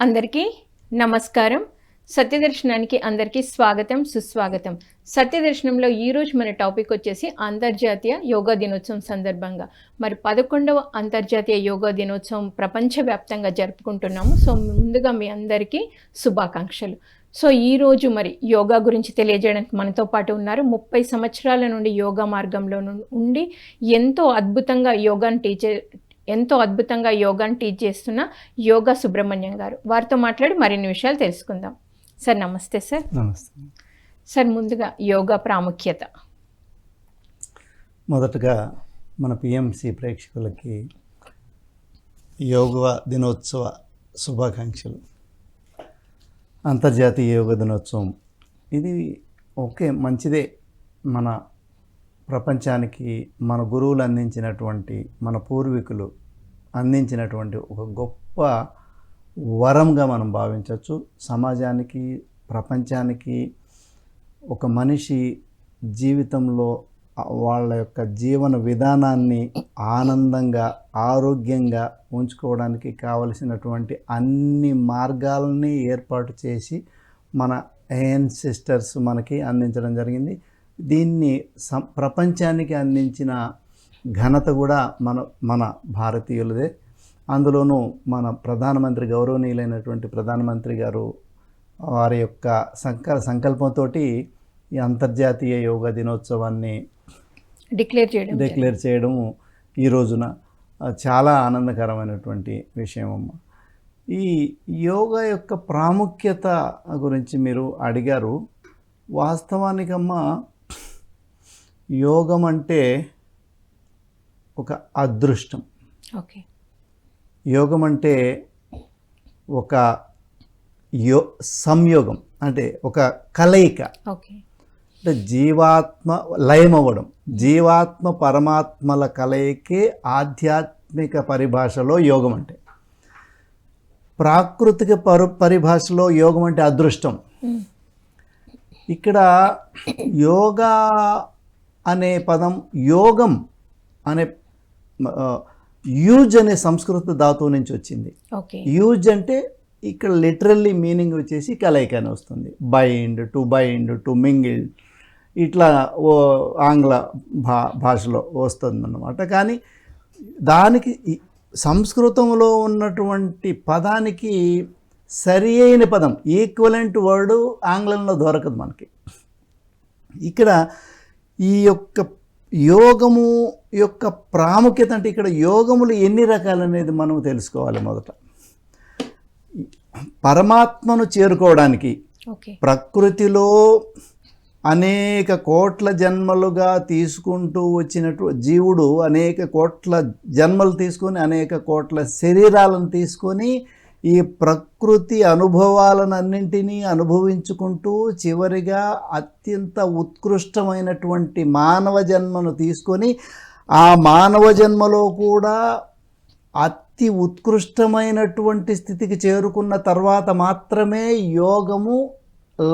అందరికీ నమస్కారం. సత్యదర్శనానికి అందరికీ స్వాగతం, సుస్వాగతం. సత్యదర్శనంలో ఈరోజు మన టాపిక్ వచ్చేసి అంతర్జాతీయ యోగా దినోత్సవం సందర్భంగా మరి 11వ అంతర్జాతీయ యోగా దినోత్సవం ప్రపంచవ్యాప్తంగా జరుపుకుంటున్నాము. సో ముందుగా మీ అందరికీ శుభాకాంక్షలు. సో ఈరోజు మరి యోగా గురించి తెలియజేయడానికి మనతో పాటు ఉన్నారు. 30 సంవత్సరాల నుండి యోగా మార్గంలో ఉండి ఎంతో అద్భుతంగా యోగాని టీచ్ చేస్తున్న యోగా సుబ్రహ్మణ్యం గారు. వారితో మాట్లాడి మరిన్ని విషయాలు తెలుసుకుందాం. సార్ నమస్తే. సార్ నమస్తే సార్, ముందుగా యోగా ప్రాముఖ్యత. మొదటగా మన పిఎంసి ప్రేక్షకులకి యోగా దినోత్సవ శుభాకాంక్షలు. అంతర్జాతీయ యోగా దినోత్సవం ఇది ఓకే, మంచిదే. మన ప్రపంచానికి మన గురువులు అందించినటువంటి, మన పూర్వీకులు అందించినటువంటి ఒక గొప్ప వరంగా మనం భావించవచ్చు. సమాజానికి, ప్రపంచానికి ఒక మనిషి జీవితంలో వాళ్ళ యొక్క జీవన విధానాన్ని ఆనందంగా, ఆరోగ్యంగా ఉంచుకోవడానికి కావలసినటువంటి అన్ని మార్గాలని ఏర్పాటు చేసి మన యాన్సెస్టర్స్ మనకి అందించడం జరిగింది. దీన్ని ప్రపంచానికి అందించిన ఘనత కూడా మన భారతీయులదే. అందులోనూ మన ప్రధానమంత్రి, గౌరవనీయులైనటువంటి ప్రధానమంత్రి గారు వారి యొక్క సంకల్పంతో ఈ అంతర్జాతీయ యోగా దినోత్సవాన్ని డిక్లేర్ చేయడము ఈ రోజున చాలా ఆనందకరమైనటువంటి విషయం అమ్మ. ఈ యోగా యొక్క ప్రాముఖ్యత గురించి మీరు అడిగారు. వాస్తవానికమ్మ, యోగం అంటే ఒక అదృష్టం. ఓకే. యోగం అంటే ఒక సంయోగం, అంటే ఒక కలయిక. ఓకే. అంటే జీవాత్మ లయం అవ్వడం, జీవాత్మ పరమాత్మల కలయికే ఆధ్యాత్మిక పరిభాషలో యోగం అంటే. ప్రాకృతిక పరిభాషలో యోగం అంటే అదృష్టం. ఇక్కడ యోగా అనే పదం, యోగం అనే యూజ్ అనే సంస్కృత ధాతువు నుంచి వచ్చింది. యూజ్ అంటే ఇక్కడ లిటరల్లీ మీనింగ్ వచ్చేసి కలయిక అని వస్తుంది. బైండ్, టు మింగిల్, ఇట్లా ఆంగ్ల భాషలో వస్తుందన్నమాట. కానీ దానికి సంస్కృతంలో ఉన్నటువంటి పదానికి సరి అయిన పదం, ఈక్వలెంట్ వర్డ్ ఆంగ్లంలో దొరకదు మనకి. ఇక్కడ ఈ యొక్క యోగము యొక్క ప్రాముఖ్యత అంటే, ఇక్కడ యోగములు ఎన్ని రకాలనేది మనం తెలుసుకోవాలి. మొదట పరమాత్మను చేరుకోవడానికి ప్రకృతిలో అనేక కోట్ల జన్మలుగా తీసుకుంటూ వచ్చినట్టు జీవుడు అనేక కోట్ల జన్మలు తీసుకొని, అనేక కోట్ల శరీరాలను తీసుకొని ఈ ప్రకృతి అనుభవాలన్నింటినీ అనుభవించుకుంటూ చివరిగా అత్యంత ఉత్కృష్టమైనటువంటి మానవ జన్మను తీసుకొని, ఆ మానవ జన్మలో కూడా అతి ఉత్కృష్టమైనటువంటి స్థితికి చేరుకున్న తర్వాత మాత్రమే యోగము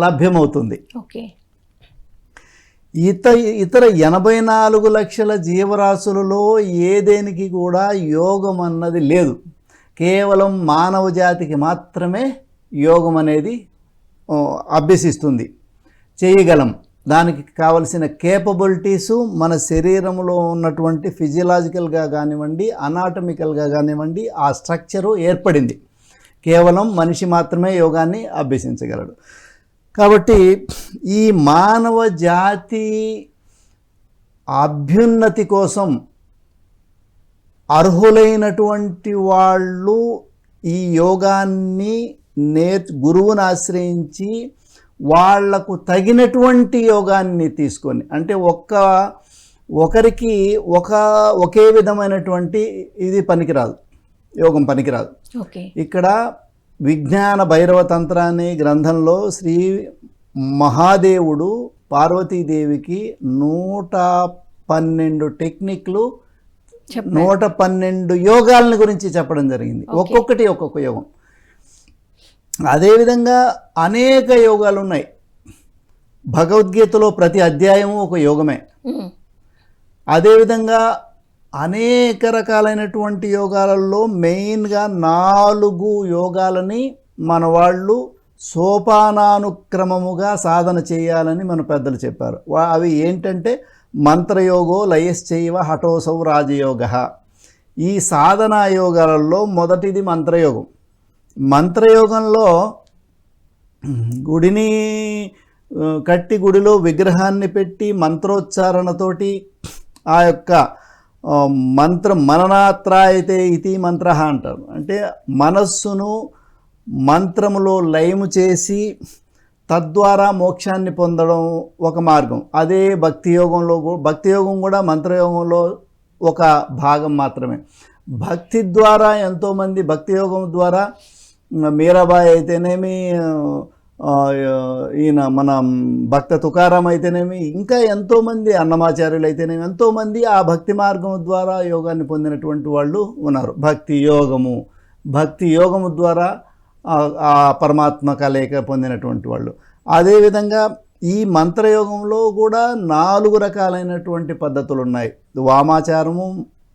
లభ్యమవుతుంది. ఓకే. ఇతర 84 లక్షల జీవరాశులలో ఏదేనికి కూడా యోగం అన్నది లేదు. కేవలం మానవ జాతికి మాత్రమే యోగం అనేది అభ్యసిస్తుంది, చేయగలం. దానికి కావలసిన కేపబిలిటీసు మన శరీరంలో ఉన్నటువంటి ఫిజియలాజికల్గా కానివ్వండి, అనాటమికల్గా కానివ్వండి, ఆ స్ట్రక్చరు ఏర్పడింది. కేవలం మనిషి మాత్రమే యోగాన్ని అభ్యసించగలడు. కాబట్టి ఈ మానవ జాతి అభ్యున్నతి కోసం అర్హులైనటువంటి వాళ్ళు ఈ యోగాన్ని గురువుని ఆశ్రయించి వాళ్లకు తగినటువంటి యోగాన్ని తీసుకొని, అంటే ఒకరికి ఒకే విధమైనటువంటి ఇది పనికిరాదు, యోగం పనికిరాదు. ఇక్కడ విజ్ఞాన భైరవ తంత్ర అనే గ్రంథంలో శ్రీ మహాదేవుడు పార్వతీదేవికి 112 టెక్నిక్లు, 112 యోగాలని గురించి చెప్పడం జరిగింది. ఒక్కొక్కటి ఒక్కొక్క యోగం. అదేవిధంగా అనేక యోగాలు ఉన్నాయి. భగవద్గీతలో ప్రతి అధ్యాయము ఒక యోగమే. అదేవిధంగా అనేక రకాలైనటువంటి యోగాలలో మెయిన్గా 4 యోగాలని మన వాళ్ళు సోపానానుక్రమముగా సాధన చేయాలని మన పెద్దలు చెప్పారు. అవి ఏంటంటే మంత్రయోగో లయశ్చైవ హఠోసౌ రాజయోగ. ఈ సాధనా యోగాలలో మొదటిది మంత్రయోగం. మంత్రయోగంలో గుడిని కట్టి గుడిలో విగ్రహాన్ని పెట్టి మంత్రోచ్చారణతోటి ఆ యొక్క మంత్రం మననాత్రాయతే ఇతి మంత్ర అంటారు. అంటే మనస్సును మంత్రములో లయము చేసి తద్వారా మోక్షాన్ని పొందడం ఒక మార్గం. అదే భక్తి యోగం కూడా మంత్రయోగంలో ఒక భాగం మాత్రమే. భక్తి ద్వారా ఎంతోమంది భక్తి యోగం ద్వారా మీరాబాయి అయితేనేమి, ఈయన మన భక్త తుకారాం అయితేనేమి, ఇంకా ఎంతోమంది అన్నమాచార్యులు అయితేనేమి, ఎంతోమంది ఆ భక్తి మార్గం ద్వారా యోగాన్ని పొందినటువంటి వాళ్ళు ఉన్నారు. భక్తి యోగము ద్వారా ఆ పరమాత్మ కలయిక పొందినటువంటి వాళ్ళు. అదేవిధంగా ఈ మంత్రయోగంలో కూడా 4 రకాలైనటువంటి పద్ధతులు ఉన్నాయి. వామాచారము,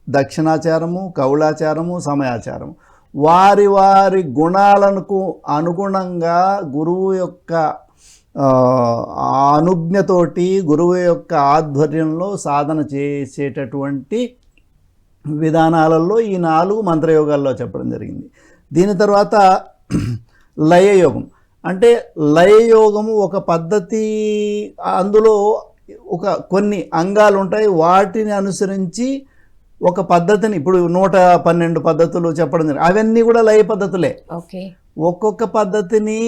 దక్షిణాచారము, కౌళాచారము, సమయాచారము. వారి వారి గుణాలకు అనుగుణంగా గురువు యొక్క అనుజ్ఞతోటి, గురువు యొక్క ఆధ్వర్యంలో సాధన చేసేటటువంటి విధానాలలో ఈ 4 మంత్రయోగాల్లో చెప్పడం జరిగింది. దీని తర్వాత లయయోగం. అంటే లయయోగము ఒక పద్ధతి, అందులో కొన్ని అంగాలు ఉంటాయి. వాటిని అనుసరించి ఒక పద్ధతిని, ఇప్పుడు 112 పద్ధతులు చెప్పడం జరిగింది, అవన్నీ కూడా లయ పద్ధతులే. ఒక్కొక్క పద్ధతిని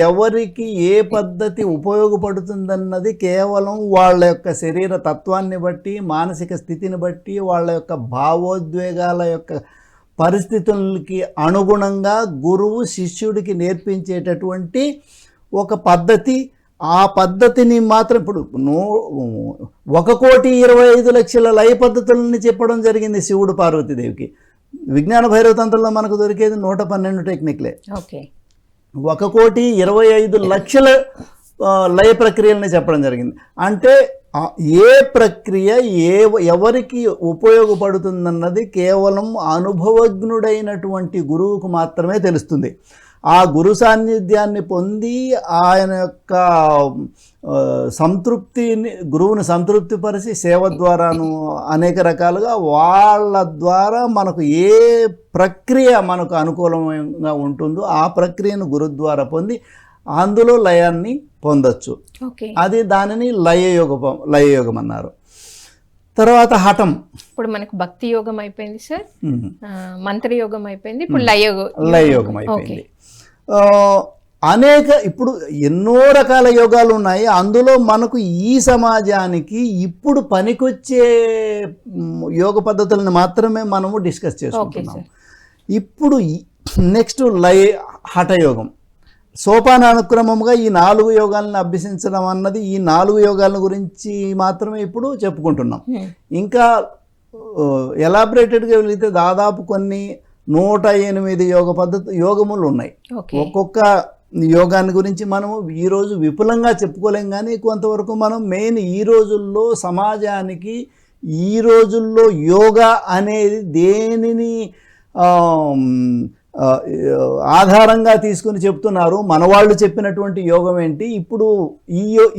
ఎవరికి ఏ పద్ధతి ఉపయోగపడుతుందన్నది కేవలం వాళ్ళ యొక్క శరీర తత్వాన్ని బట్టి, మానసిక స్థితిని బట్టి, వాళ్ళ యొక్క భావోద్వేగాల యొక్క పరిస్థితులకి అనుగుణంగా గురువు శిష్యుడికి నేర్పించేటటువంటి ఒక పద్ధతి. ఆ పద్ధతిని మాత్రం ఇప్పుడు 1,25,00,000 లయ పద్ధతులని చెప్పడం జరిగింది శివుడు పార్వతీదేవికి. విజ్ఞాన భైరవ తంత్రంలో మనకు దొరికేది 112 టెక్నిక్లే. 1,25,00,000 లయ ప్రక్రియలని చెప్పడం జరిగింది. అంటే ఏ ప్రక్రియ ఎవరికి ఉపయోగపడుతుందన్నది కేవలం అనుభవజ్ఞుడైనటువంటి గురువుకు మాత్రమే తెలుస్తుంది. ఆ గురు సాన్నిధ్యాన్ని పొంది ఆయన యొక్క గురువుని సంతృప్తిపరిచి సేవ ద్వారాను అనేక రకాలుగా వాళ్ళ ద్వారా మనకు ఏ ప్రక్రియ మనకు అనుకూలంగా ఉంటుందో ఆ ప్రక్రియను గురు ద్వారా పొంది అందులో లయాన్ని పొందొచ్చు. అది దానిని లయయోగం అన్నారు. తర్వాత హఠం. ఇప్పుడు మనకు భక్తి యోగం అయిపోయింది సార్, మంత్రయోగం అయిపోయింది, ఇప్పుడు లయయోగం అయిపోయింది. ఇప్పుడు ఎన్నో రకాల యోగాలు ఉన్నాయి. అందులో మనకు ఈ సమాజానికి ఇప్పుడు పనికొచ్చే యోగ పద్ధతులను మాత్రమే మనము డిస్కస్ చేసుకుంటున్నాం. ఇప్పుడు నెక్స్ట్ హఠయోగం. సోపానానుక్రమంగా ఈ 4 యోగాలను అభ్యసించడం అన్నది, ఈ 4 యోగాల గురించి మాత్రమే ఇప్పుడు చెప్పుకుంటున్నాం. ఇంకా ఎలాబరేటెడ్గా వెళితే దాదాపు కొన్ని 108 యోగములు ఉన్నాయి. ఒక్కొక్క యోగాన్ని గురించి మనము ఈరోజు విపులంగా చెప్పుకోలేం, కానీ కొంతవరకు మనం మెయిన్ ఈ రోజుల్లో సమాజానికి, ఈ రోజుల్లో యోగా అనేది దేనిని ఆధారంగా తీసుకుని చెప్తున్నారు, మనవాళ్ళు చెప్పినటువంటి యోగం ఏంటి,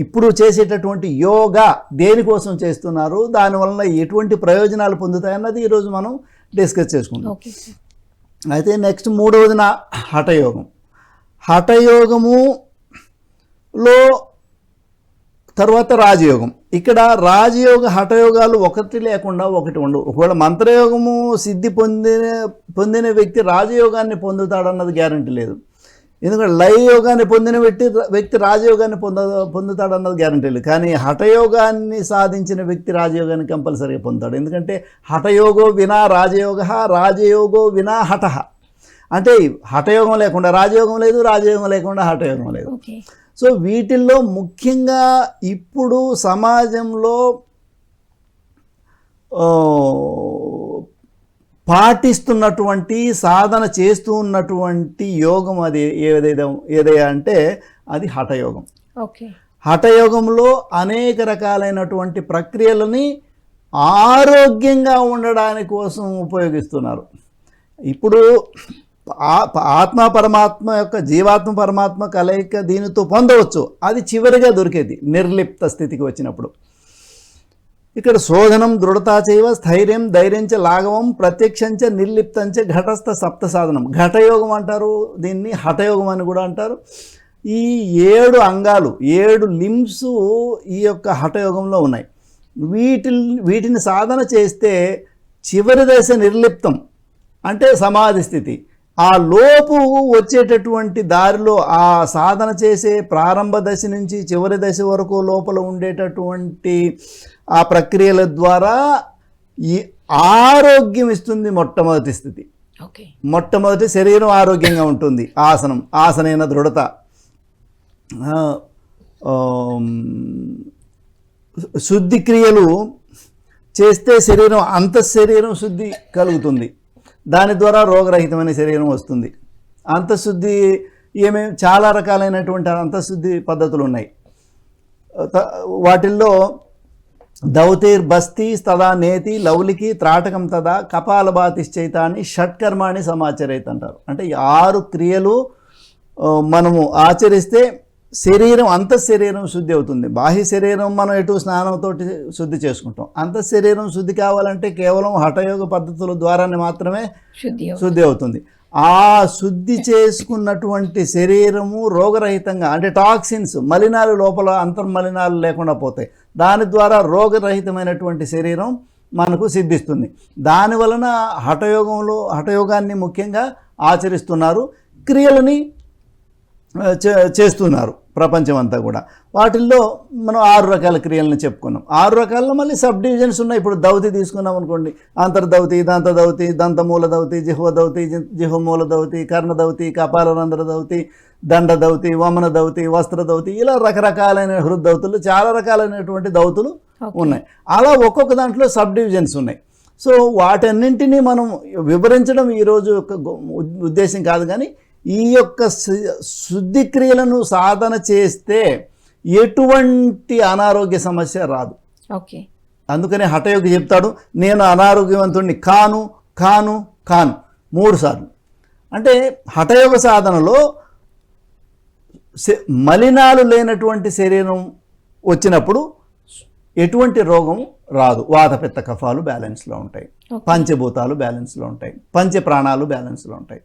ఇప్పుడు చేసేటటువంటి యోగా దేనికోసం చేస్తున్నారు, దానివల్ల ఎటువంటి ప్రయోజనాలు పొందుతాయన్నది ఈరోజు మనం డిస్కస్ చేసుకుంటాం. అయితే నెక్స్ట్ 3వది హఠయోగం. హఠయోగములో తర్వాత రాజయోగం. ఇక్కడ రాజయోగ హఠయోగాలు ఒకటి లేకుండా ఒకటి ఉండవు. ఒకవేళ మంత్రయోగము సిద్ధి పొందిన వ్యక్తి రాజయోగాన్ని పొందుతాడన్నది గ్యారంటీ లేదు. ఎందుకంటే లయయోగాన్ని పొందిన వ్యక్తి రాజయోగాన్ని పొందుతాడన్నది గ్యారంటీ లేదు. కానీ హఠయోగాన్ని సాధించిన వ్యక్తి రాజయోగాన్ని కంపల్సరీగా పొందుతాడు. ఎందుకంటే హఠయోగో వినా రాజయోగ, రాజయోగో వినా హఠ. అంటే హఠయోగం లేకుండా రాజయోగం లేదు, రాజయోగం లేకుండా హఠయోగం లేదు. సో వీటిల్లో ముఖ్యంగా ఇప్పుడు సమాజంలో పాటిస్తున్నటువంటి, సాధన చేస్తూ ఉన్నటువంటి యోగం అది ఏదైనా అంటే అది హఠయోగం. హఠయోగంలో అనేక రకాలైనటువంటి ప్రక్రియలని ఆరోగ్యంగా ఉండడానికి కోసం ఉపయోగిస్తున్నారు. ఇప్పుడు ఆత్మ పరమాత్మ యొక్క జీవాత్మ పరమాత్మ కలయిక దీనితో పొందవచ్చు. అది చివరిగా దొరికేది నిర్లిప్త స్థితికి వచ్చినప్పుడు. ఇక్కడ శోధనం దృఢతా చైవ స్థైర్యం ధైర్యంచ లాఘవం ప్రత్యక్షంచ నిర్లిప్తంచ ఘటస్థ సప్త సాధనం. ఘటయోగం అంటారు దీన్ని, హఠయోగం అని కూడా అంటారు. ఈ 7 అంగాలు 7 లిమ్స్ ఈ యొక్క హఠయోగంలో ఉన్నాయి. వీటిని సాధన చేస్తే చివరి దశ నిర్లిప్తం అంటే సమాధి స్థితి. ఆ లోపు వచ్చేటటువంటి దారిలో ఆ సాధన చేసే ప్రారంభ దశ నుంచి చివరి దశ వరకు లోపల ఉండేటటువంటి ఆ ప్రక్రియల ద్వారా ఈ ఆరోగ్యం ఇస్తుంది మొట్టమొదటి స్థితి. మొట్టమొదటి శరీరం ఆరోగ్యంగా ఉంటుంది. ఆసనైన దృఢత, శుద్ధి క్రియలు చేస్తే శరీరం అంతఃశరీరం శుద్ధి కలుగుతుంది. దాని ద్వారా రోగరహితమైన శరీరం వస్తుంది. అంతఃశుద్ధి చాలా రకాలైనటువంటి అంతఃశుద్ధి పద్ధతులు ఉన్నాయి. వాటిల్లో దౌతైర్బస్తి తదా నేతి లౌలికి త్రాటకం తదా కపాలభాతిశ్చైతాన్ని షట్కర్మాణి సమాచరేత్ అంటారు. అంటే 6 క్రియలు మనము ఆచరిస్తే శరీరం అంతఃశరీరం శుద్ధి అవుతుంది. బాహ్య శరీరం మనం ఎటు స్నానంతో శుద్ధి చేసుకుంటాం. అంతఃశరీరం శుద్ధి కావాలంటే కేవలం హఠయోగ పద్ధతుల ద్వారానే మాత్రమే శుద్ధి అవుతుంది. ఆ శుద్ధి చేసుకున్నటువంటి శరీరము రోగరహితంగా, అంటే టాక్సిన్స్ మలినాలు లోపల అంతర్మలినాలు లేకుండా పోతాయి. దాని ద్వారా రోగరహితమైనటువంటి శరీరం మనకు సిద్ధిస్తుంది. దానివలన హఠయోగాన్ని ముఖ్యంగా ఆచరిస్తున్నారు, క్రియలని చేస్తున్నారు ప్రపంచం అంతా కూడా. వాటిల్లో మనం 6 రకాల క్రియలను చెప్పుకున్నాం. 6 రకాలలో మళ్ళీ సబ్ డివిజన్స్ ఉన్నాయి. ఇప్పుడు దౌతి తీసుకున్నాం అనుకోండి, అంతర్దౌతి, దంతదౌతి, దంతమూల దౌతి, జిహ్వదౌతి, జిహ్వమూల దౌతి, కర్ణదౌతి, కపాలరంధ్ర దౌతి, దండదౌతి, వమన దౌతి, వస్త్రదౌతి, ఇలా రకరకాలైన హృద్దౌతులు, చాలా రకాలైనటువంటి దౌతులు ఉన్నాయి. అలా ఒక్కొక్క దాంట్లో సబ్ డివిజన్స్ ఉన్నాయి. సో వాటన్నింటినీ మనం వివరించడం ఈరోజు ఉద్దేశం కాదు, కానీ ఈ యొక్క శుద్ధి క్రియలను సాధన చేస్తే ఎటువంటి అనారోగ్య సమస్య రాదు. అందుకనే హఠయోగి చెప్తాడు, నేను అనారోగ్యవంతుడిని కాను కాను కాను 3 సార్లు. అంటే హఠయోగ సాధనలో మలినాలు లేనటువంటి శరీరం వచ్చినప్పుడు ఎటువంటి రోగం రాదు. వాతపిత్త కఫాలు బ్యాలెన్స్లో ఉంటాయి, పంచభూతాలు బ్యాలెన్స్లో ఉంటాయి, పంచప్రాణాలు బ్యాలెన్స్లో ఉంటాయి.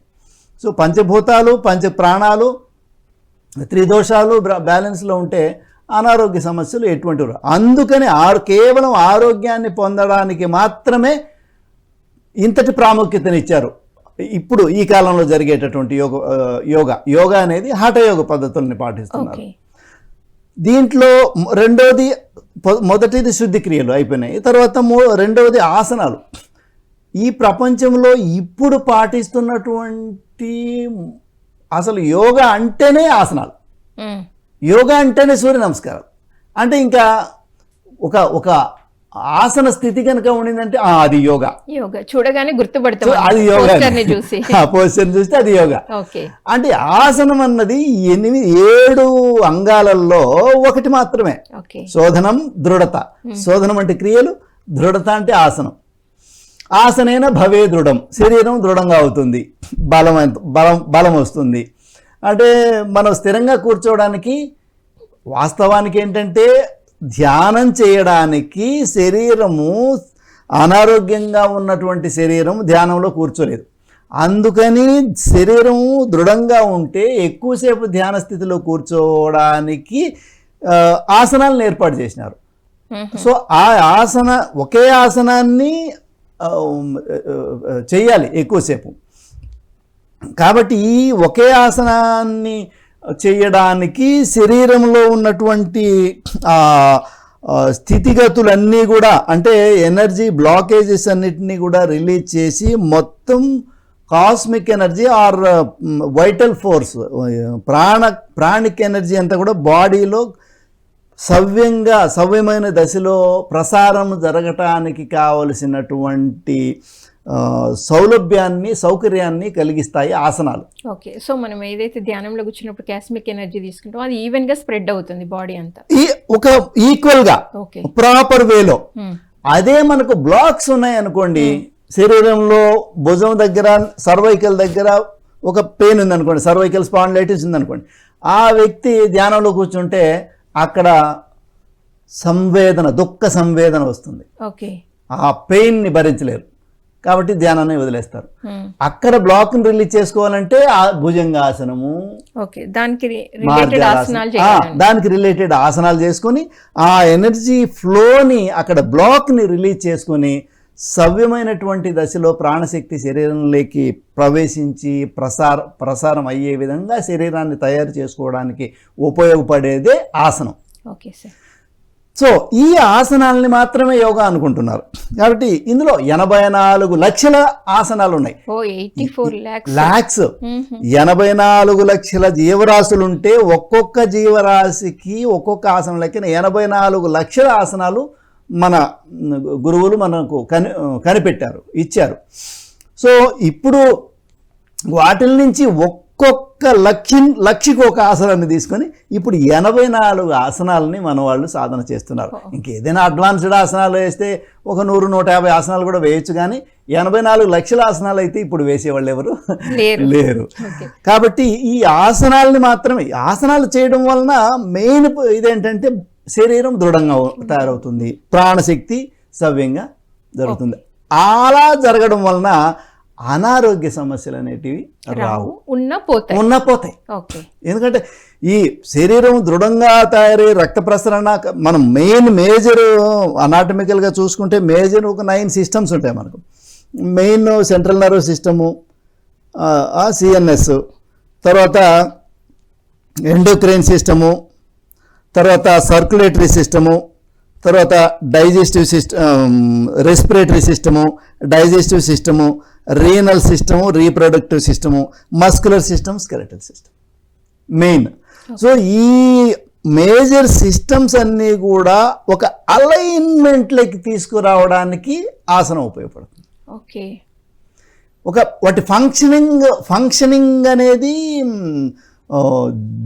సో పంచభూతాలు, పంచప్రాణాలు, త్రిదోషాలు బ్యాలెన్స్లో ఉంటే అనారోగ్య సమస్యలు ఎటువంటి. అందుకని కేవలం ఆరోగ్యాన్ని పొందడానికి మాత్రమే ఇంతటి ప్రాముఖ్యతనిచ్చారు. ఇప్పుడు ఈ కాలంలో జరిగేటటువంటి యోగా అనేది హఠయోగ పద్ధతుల్ని పాటిస్తున్నారు. దీంట్లో మొదటిది శుద్ధి క్రియలు అయిపోయినాయి. తర్వాత రెండవది ఆసనాలు. ఈ ప్రపంచంలో ఇప్పుడు పాటిస్తున్నటువంటి అసలు యోగా అంటేనే ఆసనాలు, యోగా అంటేనే సూర్య నమస్కారం. అంటే ఇంకా ఒక ఆసన స్థితి కనుక ఉండిందంటే అది యోగా. చూడగానే గుర్తుపడతాం, అది యోగా. పోస్చర్ చూస్తే అది యోగా. అంటే ఆసనం అన్నది 7 అంగాలలో ఒకటి మాత్రమే. శోధనం దృఢత. శోధనం అంటే క్రియలు, దృఢత అంటే ఆసనం. ఆసనైన భవే దృఢం, శరీరం దృఢంగా అవుతుంది, బలం వస్తుంది. అంటే మనం స్థిరంగా కూర్చోవడానికి వాస్తవానికి ఏంటంటే ధ్యానం చేయడానికి శరీరము అనారోగ్యంగా ఉన్నటువంటి శరీరం ధ్యానంలో కూర్చోలేదు. అందుకని శరీరము దృఢంగా ఉంటే ఎక్కువసేపు ధ్యాన స్థితిలో కూర్చోవడానికి ఆసనాలను ఏర్పాటు చేసినారు. సో ఒకే ఆసనాన్ని చేయాలి ఎక్కువసేపు. కాబట్టి ఈ ఒకే ఆసనాన్ని చేయడానికి శరీరంలో ఉన్నటువంటి స్థితిగతులన్నీ కూడా, అంటే ఎనర్జీ బ్లాకేజెస్ అన్నిటినీ కూడా రిలీజ్ చేసి మొత్తం cosmic energy or vital force, pranic energy అంతా కూడా బాడీలో సవ్యమైన దశలో ప్రసారం జరగటానికి కావలసినటువంటి సౌకర్యాన్ని కలిగిస్తాయి ఆసనాలు. ఓకే, సో మనం ఏదైతే ధ్యానంలో కూర్చున్నప్పుడు కాస్మిక్ ఎనర్జీ తీసుకుంటామో అది ఈవెన్ గా స్ప్రెడ్ అవుతుంది బాడీ అంతా, ఒక ఈక్వల్ గా ప్రాపర్ వేలో. అదే మనకు బ్లాక్స్ ఉన్నాయి అనుకోండి, శరీరంలో భుజం దగ్గర, సర్వైకల్ దగ్గర ఒక పెయిన్ ఉందనుకోండి, సర్వైకల్ స్పాండిలైటిస్ ఉందనుకోండి, ఆ వ్యక్తి ధ్యానంలో కూర్చుంటే అక్కడ దుఃఖ సంవేదన వస్తుంది. ఓకే, ఆ పెయిన్ని భరించలేరు కాబట్టి ధ్యానాన్ని వదిలేస్తారు. అక్కడ బ్లాక్ని రిలీజ్ చేసుకోవాలంటే ఆ భుజంగాసనము, దానికి రిలేటెడ్ ఆసనాలు చేసుకొని ఆ ఎనర్జీ ఫ్లోని అక్కడ బ్లాక్ని రిలీజ్ చేసుకొని సవ్యమైనటువంటి దశలో ప్రాణశక్తి శరీరంలోకి ప్రవేశించి ప్రసారం అయ్యే విధంగా శరీరాన్ని తయారు చేసుకోవడానికి ఉపయోగపడేదే ఆసనం. Okay sir. సో ఈ ఆసనాలని మాత్రమే యోగా అనుకుంటున్నారు. కాబట్టి ఇందులో 84 లక్షల ఆసనాలు ఉన్నాయి. 84 లక్షల జీవరాశులుంటే ఒక్కొక్క జీవరాశికి ఒక్కొక్క ఆసనం లెక్కన 84 లక్షల ఆసనాలు మన గురువులు మనకు కనిపెట్టారు, ఇచ్చారు. సో ఇప్పుడు వాటిల నుంచి ఒక్కొక్క లక్షకి ఒక ఆసనాన్ని తీసుకొని ఇప్పుడు 84 ఆసనాలని మన వాళ్ళు సాధన చేస్తున్నారు. ఇంకేదైనా అడ్వాన్స్డ్ ఆసనాలు వేస్తే ఒక 100-150 ఆసనాలు కూడా వేయచ్చు, కానీ 84 లక్షల ఆసనాలు అయితే ఇప్పుడు వేసేవాళ్ళు ఎవరు లేరు. కాబట్టి ఈ ఆసనాలని మాత్రమే, ఆసనాలు చేయడం వలన మెయిన్ ఇదేంటంటే శరీరం దృఢంగా తయారవుతుంది, ప్రాణశక్తి సవ్యంగా జరుగుతుంది. అలా జరగడం వలన అనారోగ్య సమస్యలు అనేటివి రావు, ఉన్న పోతాయి. ఎందుకంటే ఈ శరీరం దృఢంగా తయారై రక్త ప్రసరణ, మనం మేజర్ అనాటమికల్గా చూసుకుంటే మేజర్ ఒక 9 సిస్టమ్స్ ఉంటాయి మనకు. Main central nervous system, CNS, తర్వాత ఎండోక్రైన్ సిస్టము, తర్వాత సర్క్యులేటరీ సిస్టము, తర్వాత digestive system, respiratory system, digestive system, renal system, reproductive system, muscular system, skeletal system main. So ఈ మేజర్ సిస్టమ్స్ అన్నీ కూడా ఒక అలైన్మెంట్లోకి తీసుకురావడానికి ఆసనం ఉపయోగపడుతుంది. ఓకే, వాటి ఫంక్షనింగ్ అనేది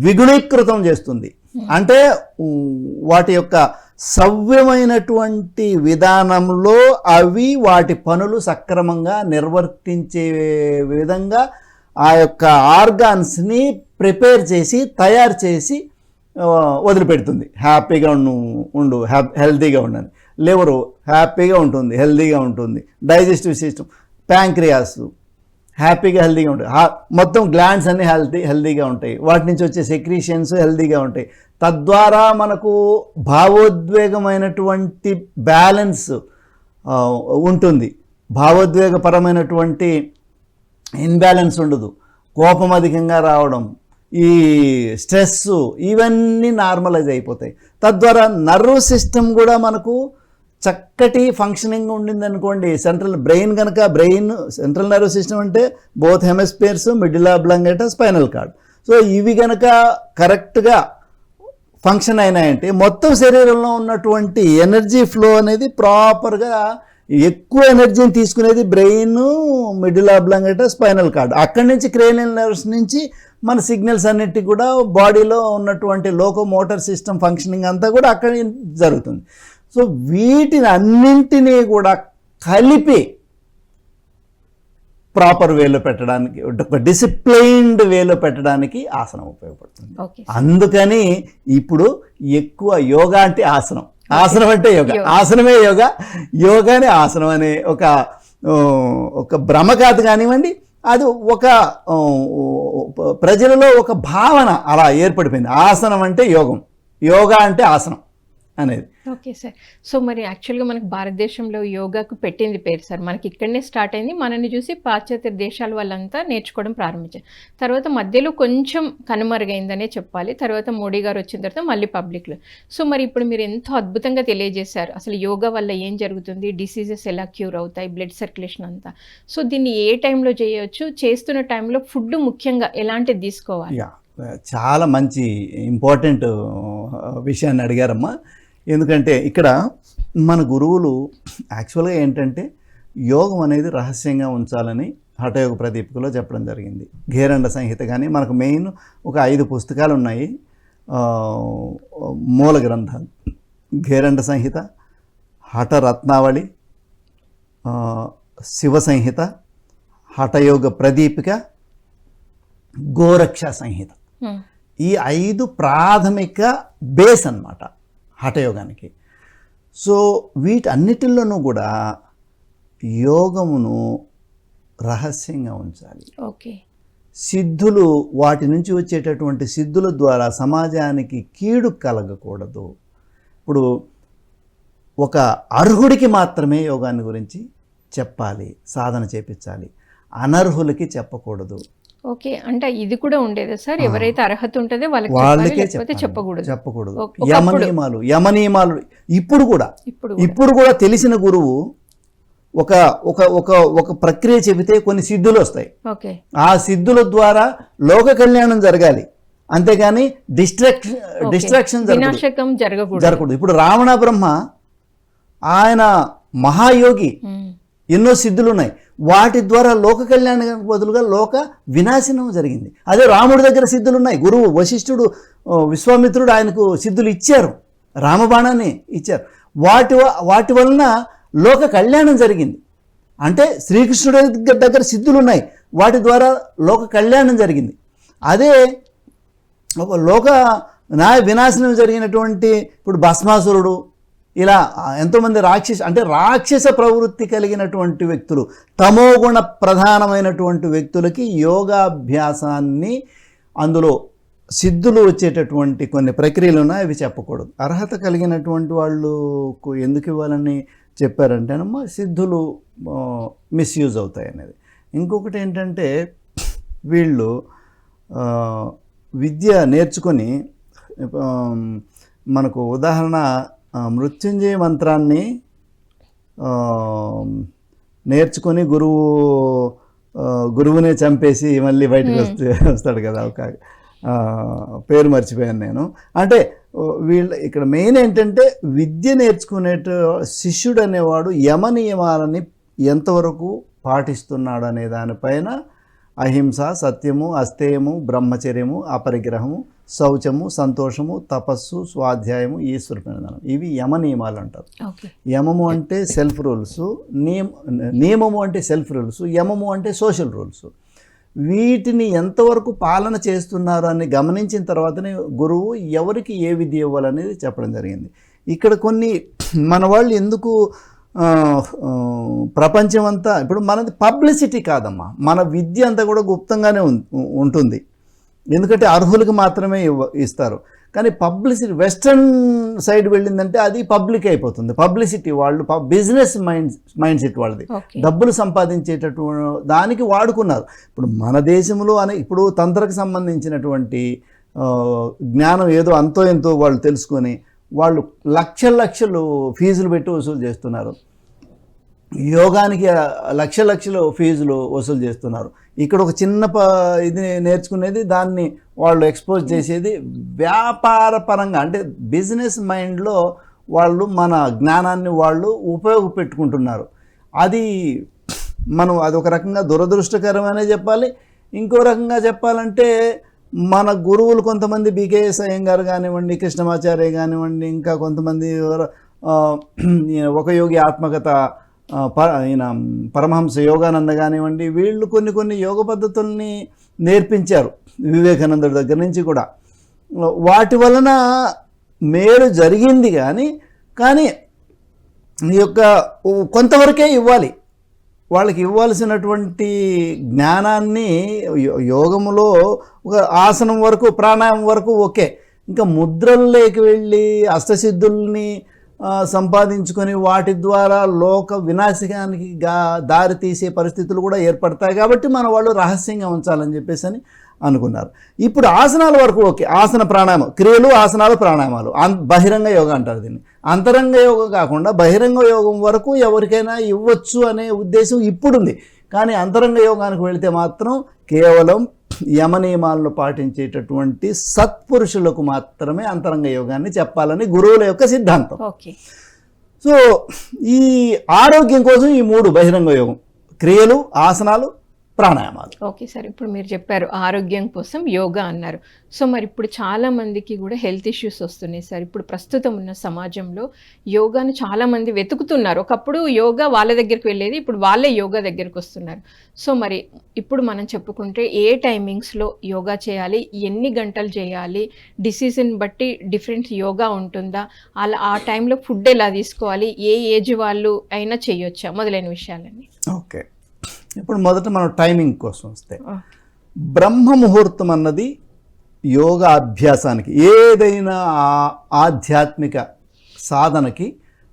ద్విగుణీకృతం చేస్తుంది. అంటే వాటి యొక్క సవ్యమైనటువంటి విధానంలో అవి వాటి పనులు సక్రమంగా నిర్వర్తించే విధంగా ఆ యొక్క ఆర్గాన్స్ని ప్రిపేర్ చేసి తయారు చేసి వదిలిపెడుతుంది. హ్యాపీగా ఉండు, హెల్తీగా ఉండని. లివరు హ్యాపీగా ఉంటుంది, హెల్తీగా ఉంటుంది. డైజెస్టివ్ సిస్టమ్, ప్యాంక్రియాస్ హ్యాపీగా హెల్తీగా ఉంటాయి. మొత్తం గ్లాండ్స్ అన్నీ హెల్తీగా ఉంటాయి. వాటి నుంచి వచ్చే సెక్రీషన్స్ హెల్తీగా ఉంటాయి. తద్వారా మనకు భావోద్వేగమైనటువంటి బ్యాలెన్స్ ఉంటుంది, భావోద్వేగపరమైనటువంటి ఇన్బ్యాలెన్స్ ఉండదు, కోపం అధికంగా రావడం, ఈ స్ట్రెస్, ఇవన్నీ నార్మలైజ్ అయిపోతాయి. తద్వారా నర్వ్ సిస్టమ్ కూడా మనకు చక్కటి ఫంక్షనింగ్ ఉండింది అనుకోండి. సెంట్రల్ నర్వ్ సిస్టమ్ అంటే both hemispheres, middle ఆబ్లాంగేటా, spinal cord. So ఇవి కనుక కరెక్ట్గా ఫంక్షన్ అయినాయంటే మొత్తం శరీరంలో ఉన్నటువంటి ఎనర్జీ ఫ్లో అనేది ప్రాపర్గా, ఎక్కువ ఎనర్జీని తీసుకునేది బ్రెయిన్, మిడిల్ ఆబ్లాంగేటా, స్పైనల్ కార్డ్. అక్కడి నుంచి క్రేనియల్ నర్వ్స్ నుంచి మన సిగ్నల్స్ అన్నిటి కూడా బాడీలో ఉన్నటువంటి లోకోమోటర్ సిస్టమ్ ఫంక్షనింగ్ అంతా కూడా అక్కడ జరుగుతుంది. సో వీటిని అన్నింటినీ కూడా కలిపి ప్రాపర్ వేలో పెట్టడానికి, ఒక డిసిప్లైన్డ్ వేలో పెట్టడానికి ఆసనం ఉపయోగపడుతుంది. అందుకని ఇప్పుడు ఎక్కువ యోగా అంటే ఆసనం, ఆసనం అంటే యోగా, ఆసనమే యోగా, యోగానే ఆసనం అనే ఒక భ్రమ కాదు కానివ్వండి, అది ఒక ప్రజలలో ఒక భావన అలా ఏర్పడిపోయింది. ఆసనం అంటే యోగం, యోగా అంటే ఆసనం అనేది. Okay sir. సో మరి యాక్చువల్గా మనకు భారతదేశంలో యోగాకు పెట్టింది పేరు సార్. మనకి ఇక్కడనే స్టార్ట్ అయింది. మనని చూసి పాశ్చాత్య దేశాల వాళ్ళంతా నేర్చుకోవడం ప్రారంభించారు. తర్వాత మధ్యలో కొంచెం కనుమరుగైందనే చెప్పాలి. తర్వాత మోడీ గారు వచ్చిన తర్వాత మళ్ళీ పబ్లిక్లో. సో మరి ఇప్పుడు మీరు ఎంతో అద్భుతంగా తెలియజేశారు అసలు యోగా వల్ల ఏం జరుగుతుంది, డిసీజెస్ ఎలా క్యూర్ అవుతాయి, బ్లడ్ సర్క్యులేషన్ అంతా. సో దీన్ని ఏ టైంలో చేయవచ్చు, చేస్తున్న టైంలో ఫుడ్ ముఖ్యంగా ఎలాంటిది తీసుకోవాలి? చాలా మంచి ఇంపార్టెంట్ విషయాన్ని అడిగారమ్మా. ఎందుకంటే ఇక్కడ మన గురువులు యాక్చువల్గా ఏంటంటే యోగం అనేది రహస్యంగా ఉంచాలని హఠయోగ ప్రదీపికలో చెప్పడం జరిగింది. ఘేరండ సంహిత కానీ మనకు మెయిన్ ఒక 5 పుస్తకాలు ఉన్నాయి మూల గ్రంథాలు. ఘేరండ సంహిత, హఠరత్నావళి, శివ సంహిత, హఠయోగ ప్రదీపిక, గోరక్ష సంహిత. ఈ 5 ప్రాథమిక బేస్ అన్నమాట హఠయోగానికి. సో వీటన్నిటిలోనూ కూడా యోగమును రహస్యంగా ఉంచాలి. ఓకే. సిద్ధులు, వాటి నుంచి వచ్చేటటువంటి సిద్ధుల ద్వారా సమాజానికి కీడు కలగకూడదు. ఇప్పుడు ఒక అర్హుడికి మాత్రమే యోగాన్ని గురించి చెప్పాలి, సాధన చేపించాలి, అనర్హులకి చెప్పకూడదు. ఓకే, అంటే ఇది కూడా ఉండేదా సార్? ఎవరైతే అర్హత ఉంటుందో వాళ్ళకే చెప్పకూడదు. యమనియమాలు ఇప్పుడు కూడా తెలిసిన గురువు ఒక ఒక ఒక ఒక ప్రక్రియ చెబితే కొన్ని సిద్ధులు వస్తాయి. ఆ సిద్ధుల ద్వారా లోక కళ్యాణం జరగాలి, అంతేగాని డిస్ట్రాక్షన్ జరగకూడదు. ఇప్పుడు రావణ బ్రహ్మ ఆయన మహాయోగి, ఎన్నో సిద్ధులు ఉన్నాయి, వాటి ద్వారా లోక కళ్యాణానికి బదులుగా లోక వినాశనం జరిగింది. అదే రాముడి దగ్గర సిద్ధులు ఉన్నాయి. గురువు వశిష్ఠుడు, విశ్వామిత్రుడు ఆయనకు సిద్ధులు ఇచ్చారు, రామబాణాన్ని ఇచ్చారు. వాటి వలన లోక కళ్యాణం జరిగింది. అంటే శ్రీకృష్ణుడి దగ్గర సిద్ధులు ఉన్నాయి, వాటి ద్వారా లోక కళ్యాణం జరిగింది. అదే ఒక లోక వినాశనం జరిగినటువంటి ఇప్పుడు భస్మాసురుడు, ఇలా ఎంతోమంది రాక్షస ప్రవృత్తి కలిగినటువంటి వ్యక్తులు, తమోగుణ ప్రధానమైనటువంటి వ్యక్తులకి యోగాభ్యాసాన్ని, అందులో సిద్ధులు వచ్చేటటువంటి కొన్ని ప్రక్రియలు ఉన్నాయి, అవి చెప్పకూడదు. అర్హత కలిగినటువంటి వాళ్ళకు ఎందుకు ఇవ్వాలని చెప్పారంటేనమ్మా, సిద్ధులు మిస్యూజ్ అవుతాయి అనేది. ఇంకొకటి ఏంటంటే, వీళ్ళు విద్య నేర్చుకొని, మనకు ఉదాహరణ మృత్యుంజయ మంత్రాన్ని నేర్చుకొని గురువునే చంపేసి మళ్ళీ బయటకు వస్తాడు కదా, ఒక పేరు మర్చిపోయాను నేను. అంటే ఇక్కడ మెయిన్ ఏంటంటే, విద్య నేర్చుకునే శిష్యుడు అనేవాడు యమ నియమాలని ఎంతవరకు పాటిస్తున్నాడు అనే దానిపైన అహింస, సత్యము, అస్థేయము, బ్రహ్మచర్యము, అపరిగ్రహము, శౌచము, సంతోషము, తపస్సు, స్వాధ్యాయము, ఈశ్వర ప్రణామం, ఇవి యమ నియమాలు అంటారు. యమము అంటే సెల్ఫ్ రూల్స్, నియమము అంటే సెల్ఫ్ రూల్స్, యమము అంటే సోషల్ రూల్స్. వీటిని ఎంతవరకు పాలన చేస్తున్నారు అని గమనించిన తర్వాతనే గురువు ఎవరికి ఏ విద్య ఇవ్వాలనేది చెప్పడం జరిగింది. ఇక్కడ కొన్ని మన వాళ్ళు ఎందుకు ప్రపంచం అంతా, ఇప్పుడు మనది పబ్లిసిటీ కాదమ్మా, మన విద్య అంతా కూడా గుప్తంగానే ఉంటుంది, ఎందుకంటే అర్హులకు మాత్రమే ఇస్తారు. కానీ పబ్లిసిటీ వెస్ట్రన్ సైడ్ వెళ్ళిందంటే అది పబ్లిక్ అయిపోతుంది. పబ్లిసిటీ, వాళ్ళు బిజినెస్ మైండ్ సెట్ వాళ్ళది, డబ్బులు సంపాదించేటటువంటి దానికి వాడుకున్నారు. ఇప్పుడు మన దేశంలో ఇప్పుడు తంత్రకు సంబంధించినటువంటి జ్ఞానం ఏదో అంతో ఎంతో వాళ్ళు తెలుసుకొని వాళ్ళు లక్షలు ఫీజులు పెట్టి వసూలు చేస్తున్నారు. యోగానికి లక్షలు ఫీజులు వసూలు చేస్తున్నారు. ఇక్కడ ఒక చిన్న ఇది నేర్చుకునేది, దాన్ని వాళ్ళు ఎక్స్పోజ్ చేసేది వ్యాపార పరంగా, అంటే బిజినెస్ మైండ్లో వాళ్ళు మన జ్ఞానాన్ని వాళ్ళు ఉపయోగపెట్టుకుంటున్నారు. అది అదొక రకంగా దురదృష్టకరమనే చెప్పాలి. ఇంకో రకంగా చెప్పాలంటే, మన గురువులు కొంతమంది బికేఎస్ అయ్యంగారు కానివ్వండి, కృష్ణమాచార్య కానివ్వండి, ఇంకా కొంతమంది ఒక యోగి ఆత్మకథ ఈయన పరమహంస యోగానంద కానివ్వండి, వీళ్ళు కొన్ని యోగ పద్ధతుల్ని నేర్పించారు వివేకానందుడి దగ్గర నుంచి కూడా. వాటి వలన మేలు జరిగింది, కానీ ఈ యొక్క కొంతవరకే ఇవ్వాలి. వాళ్ళకి ఇవ్వాల్సినటువంటి జ్ఞానాన్ని యోగములో ఒక ఆసనం వరకు, ప్రాణాయామం వరకు ఓకే. ఇంకా ముద్రల్లోకి వెళ్ళి అష్టసిద్ధుల్ని సంపాదించుకొని వాటి ద్వారా లోక వినాశకానికి దారి తీసే పరిస్థితులు కూడా ఏర్పడతాయి. కాబట్టి మన వాళ్ళు రహస్యంగా ఉంచాలని చెప్పేసి అని అనుకున్నారు. ఇప్పుడు ఆసనాల వరకు ఓకే, ఆసన ప్రాణాయామం, క్రియలు, ఆసనాలు, ప్రాణాయామాలు బహిరంగ యోగా అంటారు దీన్ని. అంతరంగ యోగం కాకుండా బహిరంగ యోగం వరకు ఎవరికైనా ఇవ్వచ్చు అనే ఉద్దేశం ఇప్పుడుంది. కానీ అంతరంగ యోగానికి వెళితే మాత్రం కేవలం యమ నియమాలను పాటించేటటువంటి సత్పురుషులకు మాత్రమే అంతరంగ యోగాన్ని చెప్పాలని గురువుల యొక్క సిద్ధాంతం. సో ఈ ఆరోగ్యం కోసం ఈ 3 బహిరంగ యోగం, క్రియలు, ఆసనాలు, ప్రాణాయామాలు. ఓకే సార్, ఇప్పుడు మీరు చెప్పారు ఆరోగ్యం కోసం యోగా అన్నారు. సో మరి ఇప్పుడు చాలా మందికి కూడా హెల్త్ ఇష్యూస్ వస్తున్నాయి సార్. ఇప్పుడు ప్రస్తుతం ఉన్న సమాజంలో యోగాను చాలా మంది వెతుకుతున్నారు. ఒకప్పుడు యోగా వాళ్ళ దగ్గరికి వెళ్ళేది, ఇప్పుడు వాళ్ళే యోగా దగ్గరికి వస్తున్నారు. సో మరి ఇప్పుడు మనం చెప్పుకుంటే ఏ టైమింగ్స్లో యోగా చేయాలి, ఎన్ని గంటలు చేయాలి, డిసీజ్ని బట్టి డిఫరెంట్ యోగా ఉంటుందా, అలా ఆ టైంలో ఫుడ్ ఎలా తీసుకోవాలి, ఏ ఏజ్ వాళ్ళు అయినా చేయొచ్చా, మొదలైన విషయాలన్నీ. ఓకే, ఇప్పుడు మొదట మనం టైమింగ్ కోసం వస్తే, బ్రహ్మ ముహూర్తం అన్నది యోగా అభ్యాసానికి, ఏదైనా ఆధ్యాత్మిక సాధనకి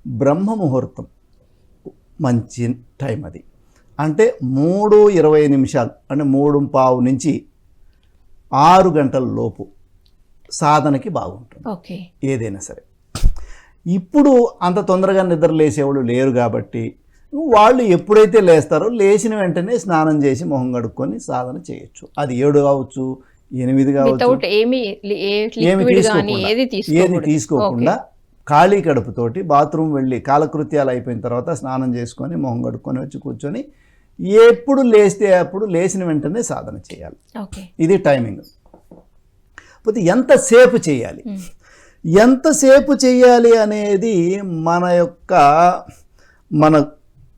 బ్రహ్మ ముహూర్తం మంచి టైం. అది అంటే 3:20 అంటే 3:15 నుంచి 6 గంటల లోపు సాధనకి బాగుంటుంది. ఓకే, ఏదైనా సరే. ఇప్పుడు అంత తొందరగా నిద్ర లేసేవాళ్ళు లేరు కాబట్టి వాళ్ళు ఎప్పుడైతే లేస్తారో లేచిన వెంటనే స్నానం చేసి మొహం కడుక్కొని సాధన చేయొచ్చు. అది 7 కావచ్చు, 8 కావచ్చు, ఏది తీసుకోకుండా ఖాళీ కడుపుతోటి బాత్రూమ్ వెళ్ళి కాలకృత్యాలు అయిపోయిన తర్వాత స్నానం చేసుకొని మొహం కడుక్కొని వచ్చి కూర్చొని ఎప్పుడు లేస్తే అప్పుడు లేచిన వెంటనే సాధన చేయాలి. ఇది టైమింగ్. పోతే ఎంతసేపు చేయాలి, ఎంతసేపు చేయాలి అనేది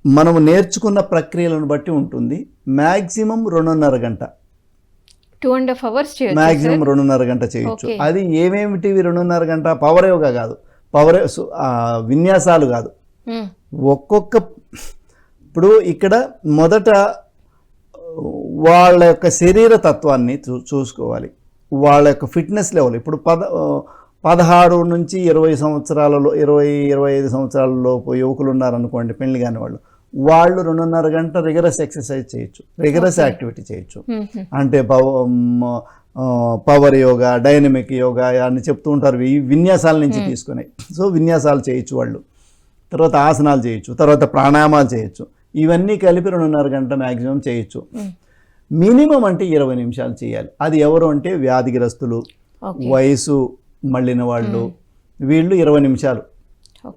మనము నేర్చుకున్న ప్రక్రియలను బట్టి ఉంటుంది. మ్యాక్సిమం 2.5 గంట, 2.5 hours మ్యాక్సిమం 2.5 గంట చేయొచ్చు. అది ఏమేమిటివి 2.5 గంట? పవర్ యోగా కాదు, పవర్ విన్యాసాలు కాదు. ఇప్పుడు ఇక్కడ మొదట వాళ్ళ యొక్క శరీర తత్వాన్ని చూసుకోవాలి, వాళ్ళ యొక్క ఫిట్నెస్ లెవెల్. ఇప్పుడు 16 నుంచి 20 సంవత్సరాలలో 20-25 సంవత్సరాల లోపు యువకులు ఉన్నారనుకోండి, పెళ్లి కాని వాళ్ళు 2.5 గంట రిగరస్ ఎక్సర్సైజ్ చేయొచ్చు, రిగరస్ యాక్టివిటీ చేయొచ్చు. అంటే పవర్ యోగా, డైనమిక్ యోగా అని చెప్తూ ఉంటారు, ఈ విన్యాసాల నుంచి తీసుకుని. సో విన్యాసాలు చేయొచ్చు వాళ్ళు, తర్వాత ఆసనాలు చేయొచ్చు, తర్వాత ప్రాణాయామాలు చేయొచ్చు. ఇవన్నీ కలిపి 2.5 గంట మ్యాక్సిమం చేయొచ్చు. మినిమం అంటే 20 నిమిషాలు చేయాలి. అది ఎవరు అంటే వ్యాధిగ్రస్తులు, వయసు మళ్ళిన వాళ్ళు, వీళ్ళు 20 నిమిషాలు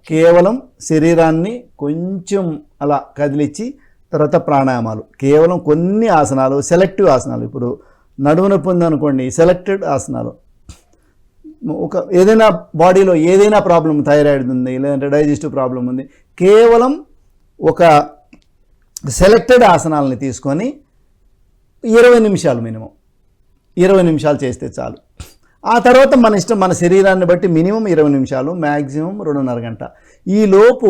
కేవలం శరీరాన్ని కొంచెం అలా కదిలిచ్చి, తర్వాత ప్రాణాయామాలు, కేవలం కొన్ని ఆసనాలు, సెలెక్టివ్ ఆసనాలు. ఇప్పుడు నడుము నొప్పి ఉందనుకోండి, సెలెక్టెడ్ ఆసనాలు. ఏదైనా బాడీలో ఏదైనా ప్రాబ్లం, థైరాయిడ్ ఉంది, లేదంటే డైజెస్టివ్ ప్రాబ్లం ఉంది, కేవలం ఒక సెలెక్టెడ్ ఆసనాలని తీసుకొని 20 నిమిషాలు, మినిమం 20 నిమిషాలు చేస్తే చాలు. ఆ తర్వాత మన ఇష్టం, మన శరీరాన్ని బట్టి మినిమం 20 నిమిషాలు, మ్యాక్సిమం 2.5 గంట. ఈ లోపు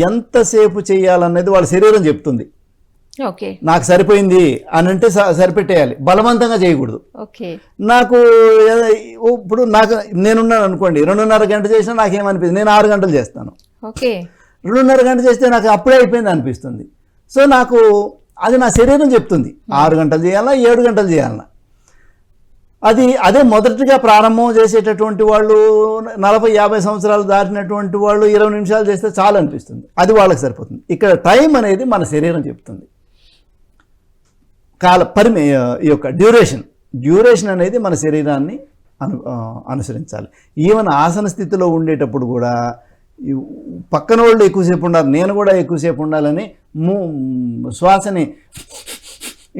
ఎంతసేపు చేయాలనేది వాళ్ళ శరీరం చెప్తుంది. నాకు సరిపోయింది అని అంటే సరిపెట్టేయాలి, బలవంతంగా చేయకూడదు. నాకు నేనున్నాను అనుకోండి, 2.5 గంట చేసినా నాకేమనిపిస్తుంది, నేను 6 గంటలు చేస్తాను. 2.5 గంట చేస్తే నాకు అప్పుడే అయిపోయింది అనిపిస్తుంది. సో నాకు అది నా శరీరం చెప్తుంది 6 గంటలు చేయాలన్నా 7 గంటలు చేయాలన్నా. అదే మొదటిగా ప్రారంభం చేసేటటువంటి వాళ్ళు 40-50 సంవత్సరాలు దాటినటువంటి వాళ్ళు 20 నిమిషాలు చేస్తే చాలు అనిపిస్తుంది, అది వాళ్ళకి సరిపోతుంది. ఇక్కడ టైం అనేది మన శరీరం చెప్తుంది. ఈ యొక్క డ్యూరేషన్ అనేది మన శరీరాన్ని అనుసరించాలి. ఈవెన్ ఆసన స్థితిలో ఉండేటప్పుడు కూడా పక్కన వాళ్ళు ఎక్కువసేపు ఉండాలి, నేను కూడా ఎక్కువసేపు ఉండాలని శ్వాసని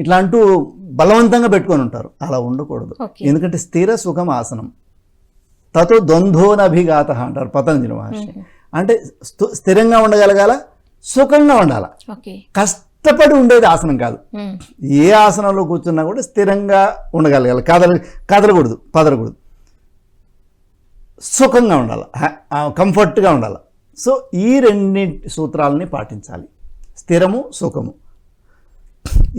ఇట్లా అంటూ బలవంతంగా పెట్టుకొని ఉంటారు. అలా ఉండకూడదు. ఎందుకంటే స్థిర సుఖం ఆసనం, తతో ద్వంద్వోనభిఘాత అంటారు పతంజలి మహర్షి. అంటే స్థిరంగా ఉండగలగాల, సుఖంగా ఉండాల. కష్టపడి ఉండేది ఆసనం కాదు. ఏ ఆసనంలో కూర్చున్నా కూడా స్థిరంగా ఉండగలగాలి, కదలకూడదు, పదలకూడదు, సుఖంగా ఉండాలి, కంఫర్ట్గా ఉండాలి. సో ఈ 2 సూత్రాలని పాటించాలి, స్థిరము, సుఖము.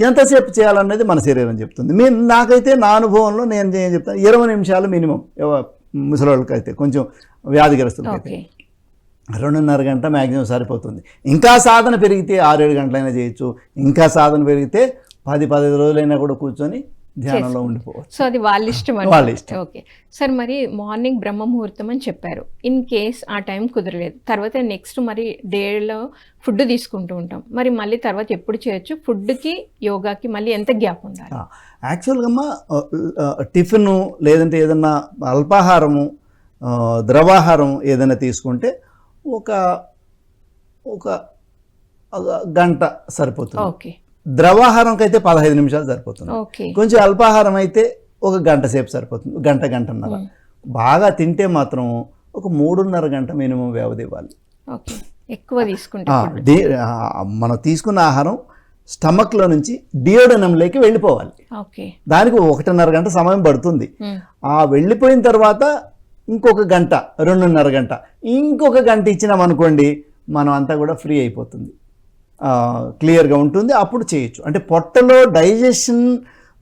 ఎంతసేపు చేయాలనేది మన శరీరం చెప్తుంది. నాకైతే నా అనుభవంలో నేను ఏం చెప్తాను, 20 నిమిషాలు మినిమం. ముసలివాళ్ళకైతే, కొంచెం వ్యాధిగ్రస్తులకైతే 2.5 గంట మ్యాక్సిమం సరిపోతుంది. ఇంకా సాధన పెరిగితే 6-7 గంటలైనా చేయొచ్చు. ఇంకా సాధన పెరిగితే 10-15 రోజులైనా కూడా కూర్చొని ధ్యానంలో ఉండిపోవచ్చు. సో అది వాళ్ళ ఇష్టం. వాళ్ళ ఇష్టం. ఓకే సార్, మరి మార్నింగ్ బ్రహ్మ ముహూర్తం అని చెప్పారు. ఇన్ కేస్ ఆ టైం కుదరలేదు, తర్వాత నెక్స్ట్ మరి డేలో ఫుడ్ తీసుకుంటూ ఉంటాం, మరి మళ్ళీ తర్వాత ఎప్పుడు చేయొచ్చు? ఫుడ్కి యోగాకి మళ్ళీ ఎంత గ్యాప్ ఉండాలి? యాక్చువల్గా టిఫిన్ లేదంటే ఏదన్నా అల్పాహారము, ద్రవాహారం ఏదైనా తీసుకుంటే ఒక గంట సరిపోతుంది. ఓకే, ద్రవాహారంకి అయితే 15 నిమిషాలు సరిపోతుంది. ఓకే. కొంచెం అల్పాహారం అయితే ఒక గంట సేపు సరిపోతుంది, గంటన్నర. బాగా తింటే మాత్రం ఒక 3.5 గంట మినిమం వ్యవధి ఇవ్వాలి. ఓకే. ఎక్కువ తీసుకుంటే మనం తీసుకున్న ఆహారం స్టమక్లో నుంచి డియోడనంలోకి వెళ్ళిపోవాలి. ఓకే. దానికి 1.5 గంట సమయం పడుతుంది. ఆ వెళ్ళిపోయిన తర్వాత ఇంకొక గంట, 2.5 గంట, ఇంకొక గంట ఇచ్చినామనుకోండి, మనం అంతా కూడా ఫ్రీ అయిపోతుంది, క్లియర్గా ఉంటుంది. అప్పుడు చేయొచ్చు. అంటే పొట్టలో డైజెషన్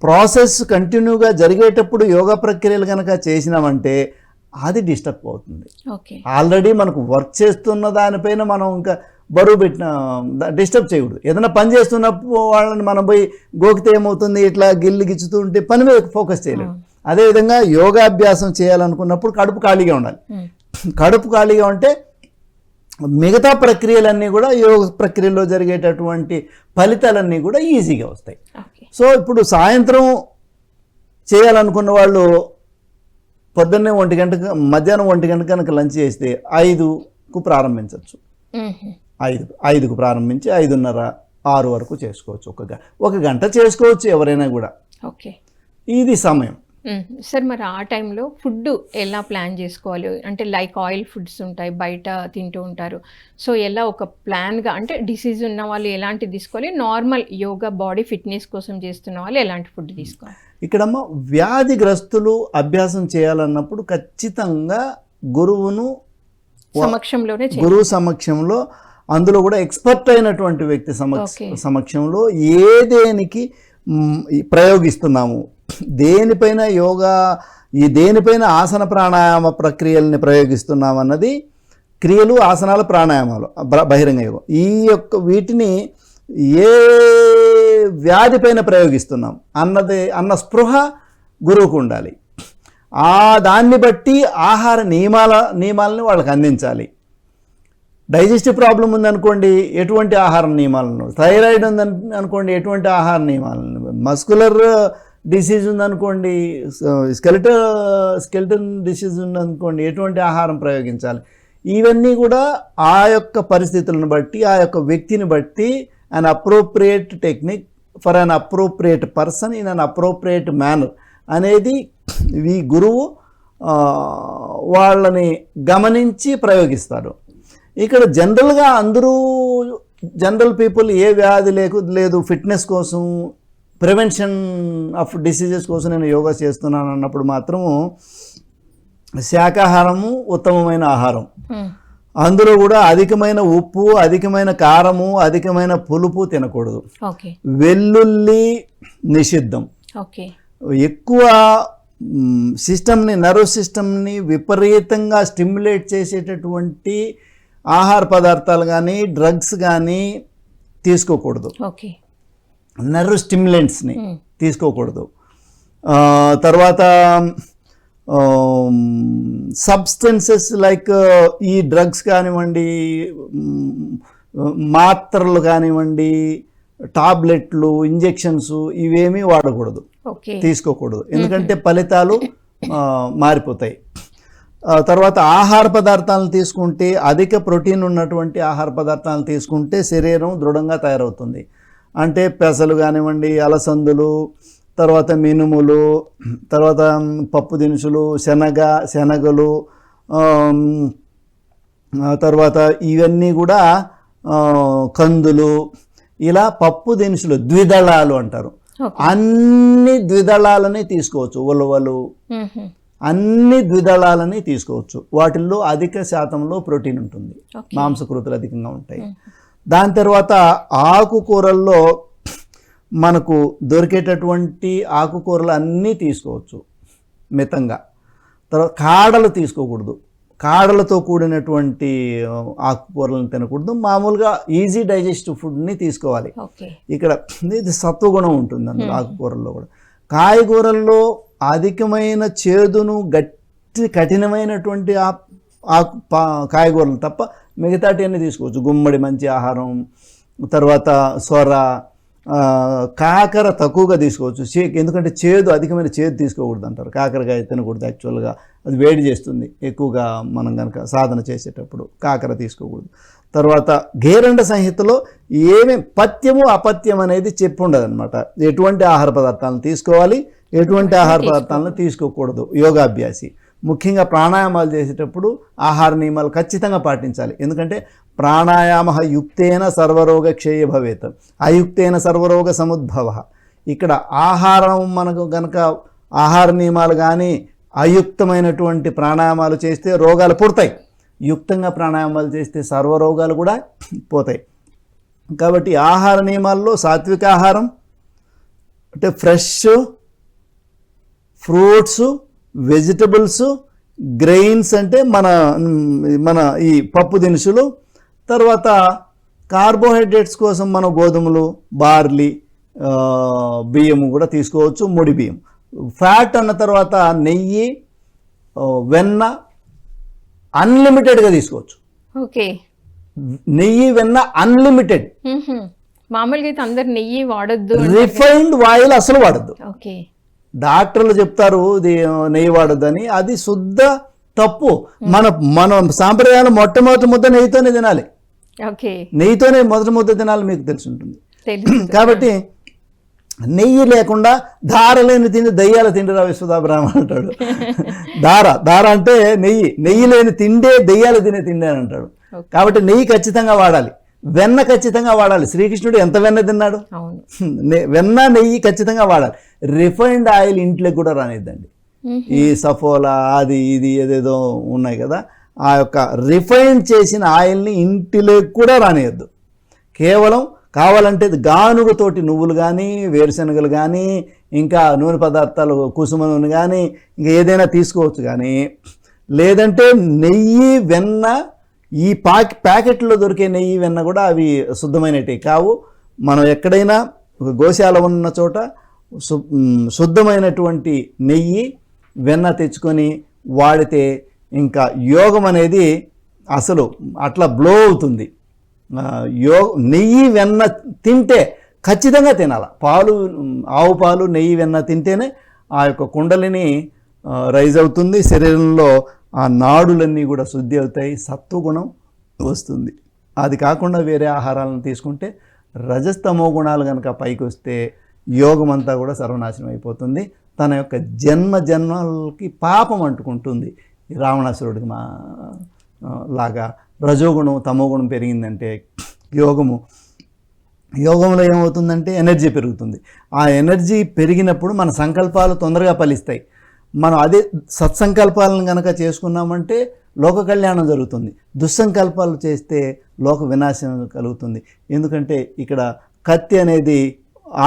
ప్రాసెస్ కంటిన్యూగా జరిగేటప్పుడు యోగా ప్రక్రియలు కనుక చేసినామంటే అది డిస్టర్బ్ అవుతుంది. ఆల్రెడీ మనకు వర్క్ చేస్తున్న దానిపైన మనం ఇంకా బరువు పెట్టిన డిస్టర్బ్ చేయకూడదు. ఏదైనా పని చేస్తున్నప్పుడు వాళ్ళని మనం పోయి గోకితే ఏమవుతుంది, ఇట్లా గిల్లు గిచ్చుతూ ఉంటే పని మీద ఫోకస్ చేయలేము. అదేవిధంగా యోగాభ్యాసం చేయాలనుకున్నప్పుడు కడుపు ఖాళీగా ఉండాలి. కడుపు ఖాళీగా ఉంటే మిగతా ప్రక్రియలన్నీ కూడా యోగ ప్రక్రియలో జరిగేటటువంటి ఫలితాలన్నీ కూడా ఈజీగా వస్తాయి. సో ఇప్పుడు సాయంత్రం చేయాలనుకున్న వాళ్ళు పొద్దున్నే 1 గంటకు, మధ్యాహ్నం 1 గంట కనుక లంచ్ చేస్తే 5కు ప్రారంభించవచ్చు. 5కు ప్రారంభించి 5:30, 6 వరకు చేసుకోవచ్చు. ఒక గంట చేసుకోవచ్చు ఎవరైనా కూడా. ఓకే. ఇది సమయం. సార్, మరి ఆ టైంలో ఫుడ్ ఎలా ప్లాన్ చేసుకోవాలి? అంటే లైక్ ఆయిల్ ఫుడ్స్ ఉంటాయి, బయట తింటూ ఉంటారు. సో ఎలా ఒక ప్లాన్గా, అంటే డిసీజ్ ఉన్న వాళ్ళు ఎలాంటి తీసుకోవాలి, నార్మల్ యోగా బాడీ ఫిట్నెస్ కోసం చేస్తున్న వాళ్ళు ఎలాంటి ఫుడ్ తీసుకోవాలి? ఇక్కడమ్మ వ్యాధిగ్రస్తులు అభ్యాసం చేయాలన్నప్పుడు ఖచ్చితంగా గురువు సమక్షంలో, అందులో కూడా ఎక్స్పర్ట్ అయినటువంటి వ్యక్తి సమక్షంలో దేనికి ప్రయోగిస్తున్నాము, దేనిపైన యోగా, దేనిపైన ఆసన ప్రాణాయామ ప్రక్రియల్ని ప్రయోగిస్తున్నాం అన్నది, క్రియలు, ఆసనాలు, ప్రాణాయామాలు, బహిరంగ యోగం, వీటిని ఏ వ్యాధిపైన ప్రయోగిస్తున్నాం అన్న స్పృహ గురువుకు ఉండాలి. దాన్ని బట్టి ఆహార నియమాలని వాళ్ళకి అందించాలి. డైజెస్టివ్ ప్రాబ్లం ఉందనుకోండి, ఎటువంటి ఆహార నియమాలను, థైరాయిడ్ ఉందనుకోండి, ఎటువంటి ఆహార నియమాలను, మస్కులర్ డిసీజ్ ఉందనుకోండి, స్కెల్టన్ డిసీజ్ ఉందనుకోండి, ఎటువంటి ఆహారం ప్రయోగించాలి, ఇవన్నీ కూడా ఆ యొక్క పరిస్థితులను బట్టి, ఆ యొక్క వ్యక్తిని బట్టి అన్ appropriate technique for an appropriate person in an appropriate manner అనేది ఈ గురువు వాళ్ళని గమనించి ప్రయోగిస్తారు. ఇక్కడ జనరల్గా జనరల్ పీపుల్ ఏ వ్యాధి లేదు, ఫిట్నెస్ కోసం, ప్రివెన్షన్ ఆఫ్ డిసీజెస్ కోసం నేను యోగా చేస్తున్నాను అన్నప్పుడు మాత్రము శాకాహారము ఉత్తమమైన ఆహారం. అందులో కూడా అధికమైన ఉప్పు, అధికమైన కారము, అధికమైన పులుపు తినకూడదు. వెల్లుల్లి నిషిద్ధం. ఎక్కువ సిస్టమ్ని, నర్వ్ సిస్టమ్ని విపరీతంగా స్టిమ్యులేట్ చేసేటటువంటి ఆహార పదార్థాలు కానీ, డ్రగ్స్ కానీ తీసుకోకూడదు. నర్వ్ స్టిమ్యులెంట్స్ని తీసుకోకూడదు. తర్వాత సబ్స్టెన్సెస్ లైక్ ఈ డ్రగ్స్ కానివ్వండి, మాత్రలు కానివ్వండి, టాబ్లెట్లు, ఇంజెక్షన్స్, ఇవేమీ వాడకూడదు, తీసుకోకూడదు. ఎందుకంటే ఫలితాలు మారిపోతాయి. తర్వాత ఆహార పదార్థాలను తీసుకుంటే, అధిక ప్రోటీన్ ఉన్నటువంటి ఆహార పదార్థాలను తీసుకుంటే శరీరం దృఢంగా తయారవుతుంది. అంటే పెసలు కానివ్వండి, అలసందులు, తర్వాత మినుములు, తర్వాత పప్పు దినుసులు, శనగలు, తర్వాత ఇవన్నీ కూడా కందులు, ఇలా పప్పు దినుసులు, ద్విదళాలు అంటారు. అన్ని ద్విదళాలని తీసుకోవచ్చు. ఉలవలు, అన్ని ద్విదళాలని తీసుకోవచ్చు. వాటిల్లో అధిక శాతంలో ప్రోటీన్ ఉంటుంది, మాంసకృతులు అధికంగా ఉంటాయి. దాని తర్వాత ఆకుకూరల్లో మనకు దొరికేటటువంటి ఆకుకూరలు అన్నీ తీసుకోవచ్చు మితంగా. తర్వాత కాడలు తీసుకోకూడదు, కాడలతో కూడినటువంటి ఆకుకూరలను తినకూడదు. మామూలుగా ఈజీ డైజెస్టివ్ ఫుడ్ని తీసుకోవాలి. ఇక్కడ ఇది సత్వగుణం ఉంటుంది అందులో ఆకుకూరల్లో కూడా. కాయగూరల్లో అధికమైన చేదును, కఠినమైనటువంటి కాయగూరలు తప్ప మిగతాటి అన్నీ తీసుకోవచ్చు. గుమ్మడి మంచి ఆహారం, తర్వాత సొర, కాకర తక్కువగా తీసుకోవచ్చు, ఎందుకంటే చేదు, అధికమైన చేదు తీసుకోకూడదు అంటారు. కాకరకాయ తినకూడదు, యాక్చువల్గా అది వేడి చేస్తుంది ఎక్కువగా. మనం కనుక సాధన చేసేటప్పుడు కాకర తీసుకోకూడదు. తర్వాత గేరండ సంహితలో పథ్యము అపథ్యం అనేది చెప్పి ఉండదు అనమాట. ఎటువంటి ఆహార పదార్థాలను తీసుకోవాలి, ఎటువంటి ఆహార పదార్థాలను తీసుకోకూడదు. యోగాభ్యాసి ముఖ్యంగా ప్రాణాయామాలు చేసేటప్పుడు ఆహార నియమాలు ఖచ్చితంగా పాటించాలి. ఎందుకంటే ప్రాణాయామ యుక్తేన సర్వరోగ క్షయ భవేత్, అయుక్తేన సర్వరోగ సముద్భవ. ఇక్కడ ఆహారం మనకు కనుక ఆహార నియమాలు కానీ అయుక్తమైనటువంటి ప్రాణాయామాలు చేస్తే రోగాలు పుడతాయి, యుక్తంగా ప్రాణాయామాలు చేస్తే సర్వరోగాలు కూడా పోతాయి. కాబట్టి ఆహార నియమాల్లో సాత్విక ఆహారం అంటే ఫ్రెష్ ఫ్రూట్స్, వెజిటబుల్స్, గ్రెయిన్స్ అంటే మన ఈ పప్పు దినుసులు, తర్వాత కార్బోహైడ్రేట్స్ కోసం మనం గోధుమలు, బార్లీ, బియ్యము కూడా తీసుకోవచ్చు, ముడి బియ్యం. ఫ్యాట్ అన్న తర్వాత నెయ్యి, వెన్న అన్లిమిటెడ్గా తీసుకోవచ్చు. ఓకే, నెయ్యి వెన్న అన్లిమిటెడ్. మామూలుగా అయితే అందరు నెయ్యి వాడద్దు, రిఫైన్డ్ ఆయిల్ అసలు వాడద్దు. ఓకే, డాక్టర్లు చెప్తారు ఇది నెయ్యి వాడొద్దని, అది శుద్ధ తప్పు. మన సాంప్రదాయాలు మొట్టమొదటి ముద్ద నెయ్యితోనే తినాలి. ఓకే, నెయ్యితోనే మొదటి ముద్ద తినాలి, మీకు తెలిసి ఉంటుంది. కాబట్టి నెయ్యి లేకుండా ధార లేని తిండి దయ్యాల తిండిరా విశ్వదాభిరామ అంటాడు. ధార అంటే నెయ్యి లేని తిండే దయ్యాలు తినే తిండి అని అంటాడు. కాబట్టి నెయ్యి ఖచ్చితంగా వాడాలి, వెన్న ఖచ్చితంగా వాడాలి. శ్రీకృష్ణుడు ఎంత వెన్న తిన్నాడు? వెన్న నెయ్యి ఖచ్చితంగా వాడాలి. రిఫైన్డ్ ఆయిల్ ఇంట్లోకి కూడా రానిద్దండి. ఈ సఫోలా అది ఇది ఏదేదో ఉన్నాయి కదా, ఆ యొక్క రిఫైన్ చేసిన ఆయిల్ని ఇంటిలోకి కూడా రానియద్దు. కేవలం కావాలంటే గానుగతోటి నువ్వులు కానీ, వేరుశనగలు కానీ, ఇంకా నూనె పదార్థాలు కుసుమ నూనె కానీ, ఇంకా ఏదైనా తీసుకోవచ్చు. కానీ లేదంటే నెయ్యి వెన్న, ఈ ప్యాకెట్లో దొరికే నెయ్యి వెన్న కూడా అవి శుద్ధమైనవి కావు. మనం ఎక్కడైనా గోశాల ఉన్న చోట శుద్ధమైనటువంటి నెయ్యి వెన్న తెచ్చుకొని వాడితే ఇంకా యోగం అనేది అసలు అట్లా బ్లో అవుతుంది. నెయ్యి వెన్న తింటే ఖచ్చితంగా తినాలి. ఆవు పాలు నెయ్యి వెన్న తింటేనే ఆ యొక్క కుండలిని రైజ్ అవుతుంది, శరీరంలో ఆ నాడులన్నీ కూడా శుద్ధి అవుతాయి, సత్వగుణం వస్తుంది. అది కాకుండా వేరే ఆహారాలను తీసుకుంటే రజస్తమో గుణాలు కనుక పైకి వస్తే యోగం అంతా కూడా సర్వనాశనం అయిపోతుంది. తన యొక్క జన్మలకి పాపం అంటుకుంటుంది. రావణాసురుడికి లాగా రజోగుణం తమోగుణం పెరిగిందంటే యోగంలో ఏమవుతుందంటే ఎనర్జీ పెరుగుతుంది. ఆ ఎనర్జీ పెరిగినప్పుడు మన సంకల్పాలు తొందరగా ఫలిస్తాయి. మనం అదే సత్సంకల్పాలను కనుక చేసుకున్నామంటే లోక కళ్యాణం జరుగుతుంది. దుస్సంకల్పాలు చేస్తే లోక వినాశనం కలుగుతుంది. ఎందుకంటే ఇక్కడ కత్తి అనేది,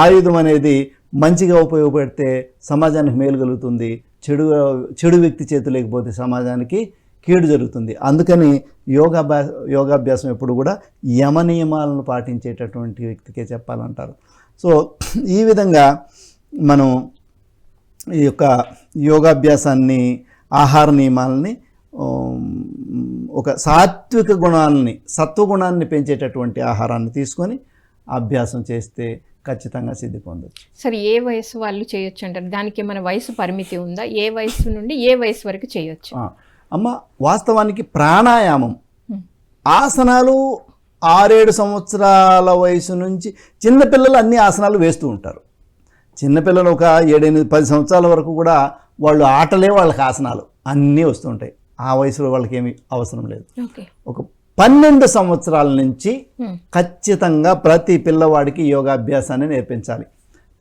ఆయుధం అనేది మంచిగా ఉపయోగపడితే సమాజానికి మేలు కలుగుతుంది, చెడు వ్యక్తి చేతులు లేకపోతే సమాజానికి కీడు జరుగుతుంది. అందుకని యోగాభ్యాసం ఎప్పుడు కూడా యమ నియమాలను పాటించేటటువంటి వ్యక్తికే చెప్పాలంటారు. సో ఈ విధంగా మనం ఈ యొక్క యోగాభ్యాసాన్ని, ఆహార నియమాలని ఒక సాత్విక గుణాలని, సత్వగుణాన్ని పెంచేటటువంటి ఆహారాన్ని తీసుకొని అభ్యాసం చేస్తే ఖచ్చితంగా సిద్ధి పొందొచ్చు. సరే, ఏ వయసు వాళ్ళు చేయొచ్చు అంటారు? దానికి మన వయసు పరిమితి ఉందా? ఏ వయసు నుండి ఏ వయసు వరకు చేయొచ్చు? అమ్మ, వాస్తవానికి ప్రాణాయామం ఆసనాలు 6-7 సంవత్సరాల వయసు నుంచి చిన్నపిల్లలు అన్ని ఆసనాలు వేస్తూ ఉంటారు. చిన్నపిల్లలు ఒక 7-8-10 సంవత్సరాల వరకు కూడా వాళ్ళు ఆటలే వాళ్ళకి ఆసనాలు అన్నీ వస్తుంటాయి. ఆ వయసులో వాళ్ళకి ఏమి అవసరం లేదు. ఒక 12 సంవత్సరాల నుంచి ఖచ్చితంగా ప్రతి పిల్లవాడికి యోగాభ్యాసాన్ని నేర్పించాలి.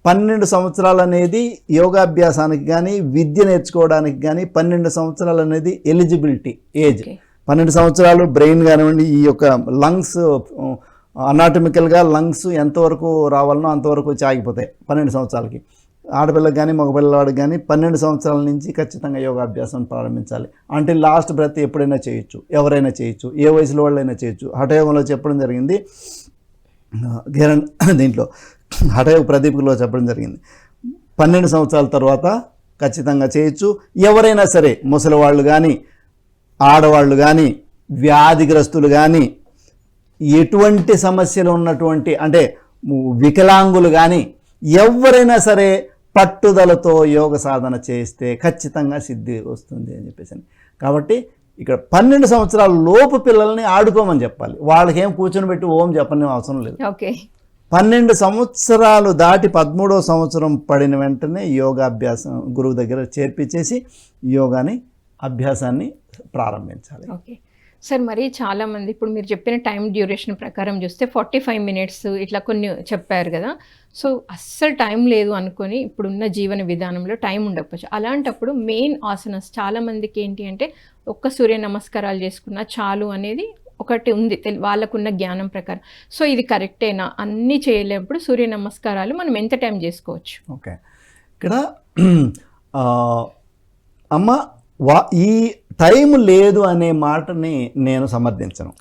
12 సంవత్సరాలు అనేది యోగాభ్యాసానికి కానీ, విద్య నేర్చుకోవడానికి కానీ 12 సంవత్సరాలు అనేది ఎలిజిబిలిటీ ఏజ్. 12 సంవత్సరాలు బ్రెయిన్ కానివ్వండి, ఈ యొక్క లంగ్స్ అనాటమికల్గా లంగ్స్ ఎంతవరకు రావాలనో అంతవరకు వచ్చి ఆగిపోతాయి 12 సంవత్సరాలకి. ఆడపిల్లకి కానీ మగపిల్లవాడికి కానీ 12 సంవత్సరాల నుంచి ఖచ్చితంగా యోగాభ్యాసం ప్రారంభించాలి. అంటే లాస్ట్ బ్రెత్ ఎప్పుడైనా చేయొచ్చు, ఎవరైనా చేయొచ్చు, ఏ వయసులో వాళ్ళైనా చేయొచ్చు. హఠయోగంలో చెప్పడం జరిగింది, దీంట్లో హఠయోగ ప్రదీప్లో చెప్పడం జరిగింది. 12 సంవత్సరాల తర్వాత ఖచ్చితంగా చేయొచ్చు. ఎవరైనా సరే, ముసలివాళ్ళు కానీ, ఆడవాళ్ళు కానీ, వ్యాధిగ్రస్తులు కానీ, ఎటువంటి సమస్యలు ఉన్నటువంటి, అంటే వికలాంగులు కానీ ఎవరైనా సరే పట్టుదలతో యోగ సాధన చేస్తే ఖచ్చితంగా సిద్ధి వస్తుంది అని చెప్పేసి. కాబట్టి ఇక్కడ 12 సంవత్సరాల లోపు పిల్లల్ని ఆడుకోమని చెప్పాలి. వాళ్ళకి ఏం కూర్చొని పెట్టి ఓం చెప్పని అవసరం లేదు. 12 సంవత్సరాలు దాటి 13వ సంవత్సరం పడిన వెంటనే యోగాభ్యాసం గురువు దగ్గర చేర్పించేసి యోగాని అభ్యాసాన్ని ప్రారంభించాలి. ఓకే సార్, మరి చాలామంది ఇప్పుడు మీరు చెప్పిన టైం డ్యూరేషన్ ప్రకారం చూస్తే 45 మినిట్స్ ఇట్లా కొన్ని చెప్పారు కదా. సో అస్సలు టైం లేదు అనుకొని ఇప్పుడున్న జీవన విధానంలో టైం ఉండకపోవచ్చు. అలాంటప్పుడు మెయిన్ ఆసనస్ చాలామందికి ఏంటి అంటే ఒక్క సూర్య నమస్కారాలు చేసుకున్నా చాలు అనేది ఒకటి ఉంది వాళ్ళకున్న జ్ఞానం ప్రకారం. సో ఇది కరెక్టేనా? అన్నీ చేయలేనప్పుడు సూర్య నమస్కారాలు మనం ఎంత టైం చేసుకోవచ్చు? ఓకే, ఇక్కడ అమ్మ ఈ టైం లేదు అనే మాటని నేను సమర్థించను.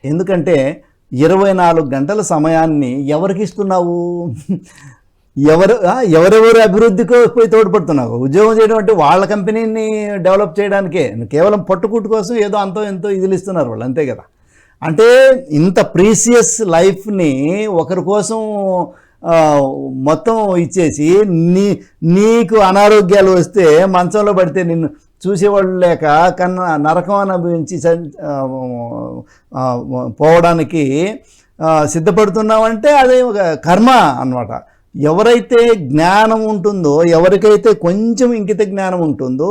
ఎందుకంటే 24 గంటల సమయాన్ని ఎవరికి ఇస్తున్నావు? ఎవరెవరు అభివృద్ధికి పోయి తోడ్పడుతున్నావు? ఉద్యోగం చేయడం అంటే వాళ్ళ కంపెనీని డెవలప్ చేయడానికే, కేవలం పట్టుకుట్టు కోసం ఏదో అంతో ఎంతో ఇదిలు ఇస్తున్నారు వాళ్ళు, అంతే కదా. అంటే ఇంత ప్రీసియస్ లైఫ్ని ఒకరి కోసం మొత్తం ఇచ్చేసి నీకు అనారోగ్యాలు వస్తే మంచంలో పడితే నిన్ను చూసేవాళ్ళు లేక కన్నా నరకం అనుభవించి పోవడానికి సిద్ధపడుతున్నామంటే అదే ఒక కర్మ అన్నమాట. ఎవరైతే జ్ఞానం ఉంటుందో, ఎవరికైతే కొంచెం ఇంకిత జ్ఞానం ఉంటుందో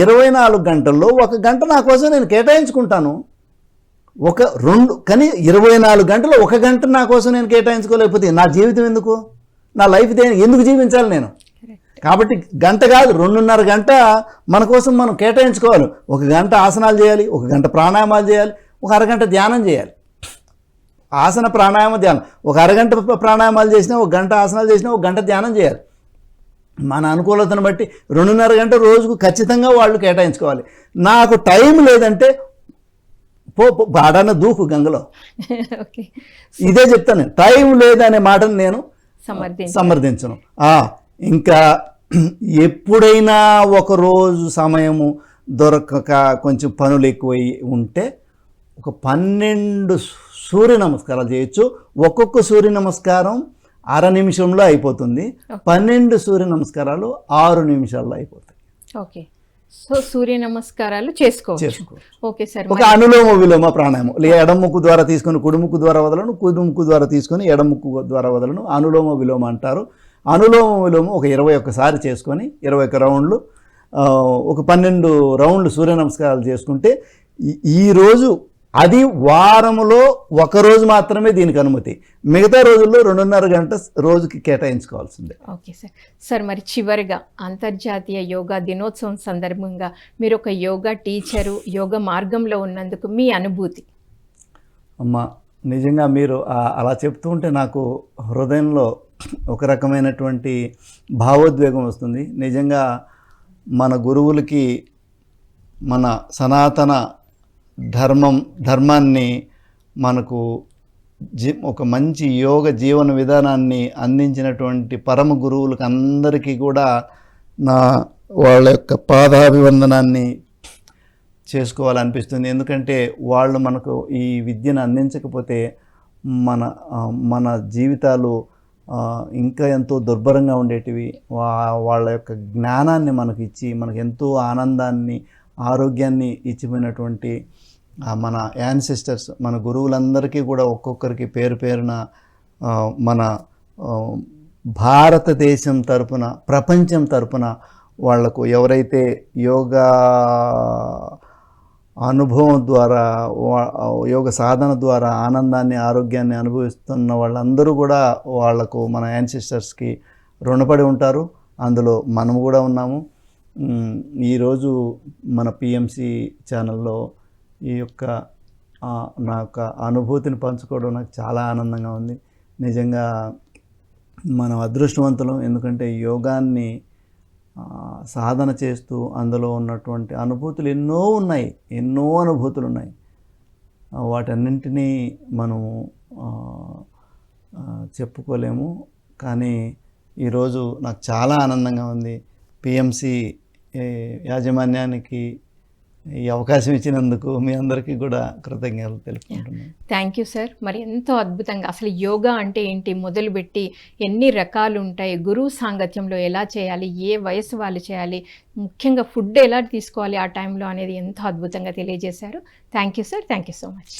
24 గంటల్లో 1 గంట నా కోసం నేను కేటాయించుకుంటాను. కానీ 24 గంటలు 1 గంట నా కోసం నేను కేటాయించుకోలేకపోతే నా జీవితం ఎందుకు? నా లైఫ్ ఎందుకు జీవించాలి నేను? కాబట్టి గంట కాదు 2.5 గంట మన కోసం మనం కేటాయించుకోవాలి. 1 గంట ఆసనాలు చేయాలి, 1 గంట ప్రాణాయామాలు చేయాలి, 1 అరగంట ధ్యానం చేయాలి. ఆసన ప్రాణాయామ ధ్యానం 1 అరగంట ప్రాణాయామాలు చేసినా, 1 గంట ఆసనాలు చేసినా, 1 గంట ధ్యానం చేయాలి. మన అనుకూలతను బట్టి 2.5 గంట రోజుకు ఖచ్చితంగా వాళ్ళు కేటాయించుకోవాలి. నాకు టైం లేదంటే బాడాన దూకు గంగలో. ఇదే చెప్తాను, టైం లేదనే మాటను నేను సమర్థించను. ఇంకా ఎప్పుడైనా ఒకరోజు సమయము దొరకక కొంచెం పనులు ఎక్కువై ఉంటే ఒక 12 సూర్య నమస్కారాలు చేయొచ్చు. ఒక్కొక్క సూర్య నమస్కారం 1/2 నిమిషంలో అయిపోతుంది. 12 సూర్య నమస్కారాలు 6 నిమిషాల్లో అయిపోతాయి. ఓకే, సో సూర్య నమస్కారాలు చేసుకోవచ్చు. ఓకే సార్, ఒక అనులోమ విలోమ ప్రాణాయామం, లేదా ఎడమ ముక్కు ద్వారా తీసుకొని కుడి ముక్కు ద్వారా వదలను, కుడి ముక్కు ద్వారా తీసుకొని ఎడమ ముక్కు ద్వారా వదలను, అనులోమ విలోమ అంటారు. అనులోమ విలోమ ఒక 21 సారి చేసుకొని 21 రౌండ్లు, ఒక 12 రౌండ్లు సూర్య నమస్కారాలు చేసుకుంటే ఈరోజు అది వారంలో 1 రోజు మాత్రమే దీనికి అనుమతి. మిగతా రోజుల్లో 2.5 గంట రోజుకి కేటాయించుకోవాల్సిందే. Okay sir. సార్ మరి చివరిగా అంతర్జాతీయ యోగా దినోత్సవం సందర్భంగా మీరు ఒక యోగా టీచరు, యోగా మార్గంలో ఉన్నందుకు మీ అనుభూతి? అమ్మ, నిజంగా మీరు అలా చెప్తూ ఉంటే నాకు హృదయంలో ఒక రకమైనటువంటి భావోద్వేగం వస్తుంది. నిజంగా మన గురువులకి మన సనాతన ధర్మాన్ని మనకు ఒక మంచి యోగ జీవన విధానాన్ని అందించినటువంటి పరమ గురువులకు అందరికీ కూడా వాళ్ళ యొక్క పాదాభివందనాన్ని చేసుకోవాలనిపిస్తుంది. ఎందుకంటే వాళ్ళు మనకు ఈ విద్యను అందించకపోతే మన జీవితాలు ఇంకా ఎంతో దుర్భరంగా ఉండేటివి. వాళ్ళ యొక్క జ్ఞానాన్ని మనకు ఇచ్చి మనకు ఎంతో ఆనందాన్ని, ఆరోగ్యాన్ని ఇచ్చిపోయినటువంటి మన యాన్సిస్టర్స్, మన గురువులందరికీ కూడా ఒక్కొక్కరికి పేరు పేరున మన భారతదేశం తరపున, ప్రపంచం తరపున వాళ్లకు ఎవరైతే యోగా అనుభవం ద్వారా, యోగ సాధన ద్వారా ఆనందాన్ని, ఆరోగ్యాన్ని అనుభవిస్తున్న వాళ్ళందరూ కూడా వాళ్లకు, మన యాన్సిస్టర్స్కి రుణపడి ఉంటారు. అందులో మనము కూడా ఉన్నాము. ఈరోజు మన పిఎంసి ఛానల్లో ఈ యొక్క నా యొక్క అనుభూతిని పంచుకోవడం నాకు చాలా ఆనందంగా ఉంది. నిజంగా మనం అదృష్టవంతులం. ఎందుకంటే యోగాన్ని సాధన చేస్తూ అందులో ఉన్నటువంటి అనుభూతులు ఎన్నో ఉన్నాయి, ఎన్నో అనుభూతులు ఉన్నాయి. వాటన్నింటినీ మనము చెప్పుకోలేము. కానీ ఈరోజు నాకు చాలా ఆనందంగా ఉంది. పిఎంసి యాజమాన్యానికి, ఈ అవకాశం ఇచ్చినందుకు మీ అందరికీ కూడా కృతజ్ఞతలు తెలుపుకుంటున్నాను. Thank you sir. మరి ఎంతో అద్భుతంగా అసలు యోగా అంటే ఏంటి మొదలుపెట్టి ఎన్ని రకాలు ఉంటాయి, గురువు సాంగత్యంలో ఎలా చేయాలి, ఏ వయసు వాళ్ళు చేయాలి, ముఖ్యంగా ఫుడ్ ఎలా తీసుకోవాలి ఆ టైంలో అనేది ఎంతో అద్భుతంగా తెలియజేశారు. Thank you sir. Thank you so much.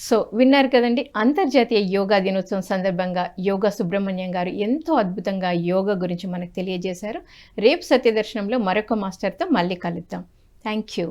So విన్నారు కదండి, అంతర్జాతీయ యోగా దినోత్సవం సందర్భంగా యోగా సుబ్రహ్మణ్యం గారు ఎంతో అద్భుతంగా యోగా గురించి మనకు తెలియజేశారు. రేపు సత్యదర్శనంలో మరొక మాస్టర్తో మళ్ళీ కలుద్దాం. Thank you.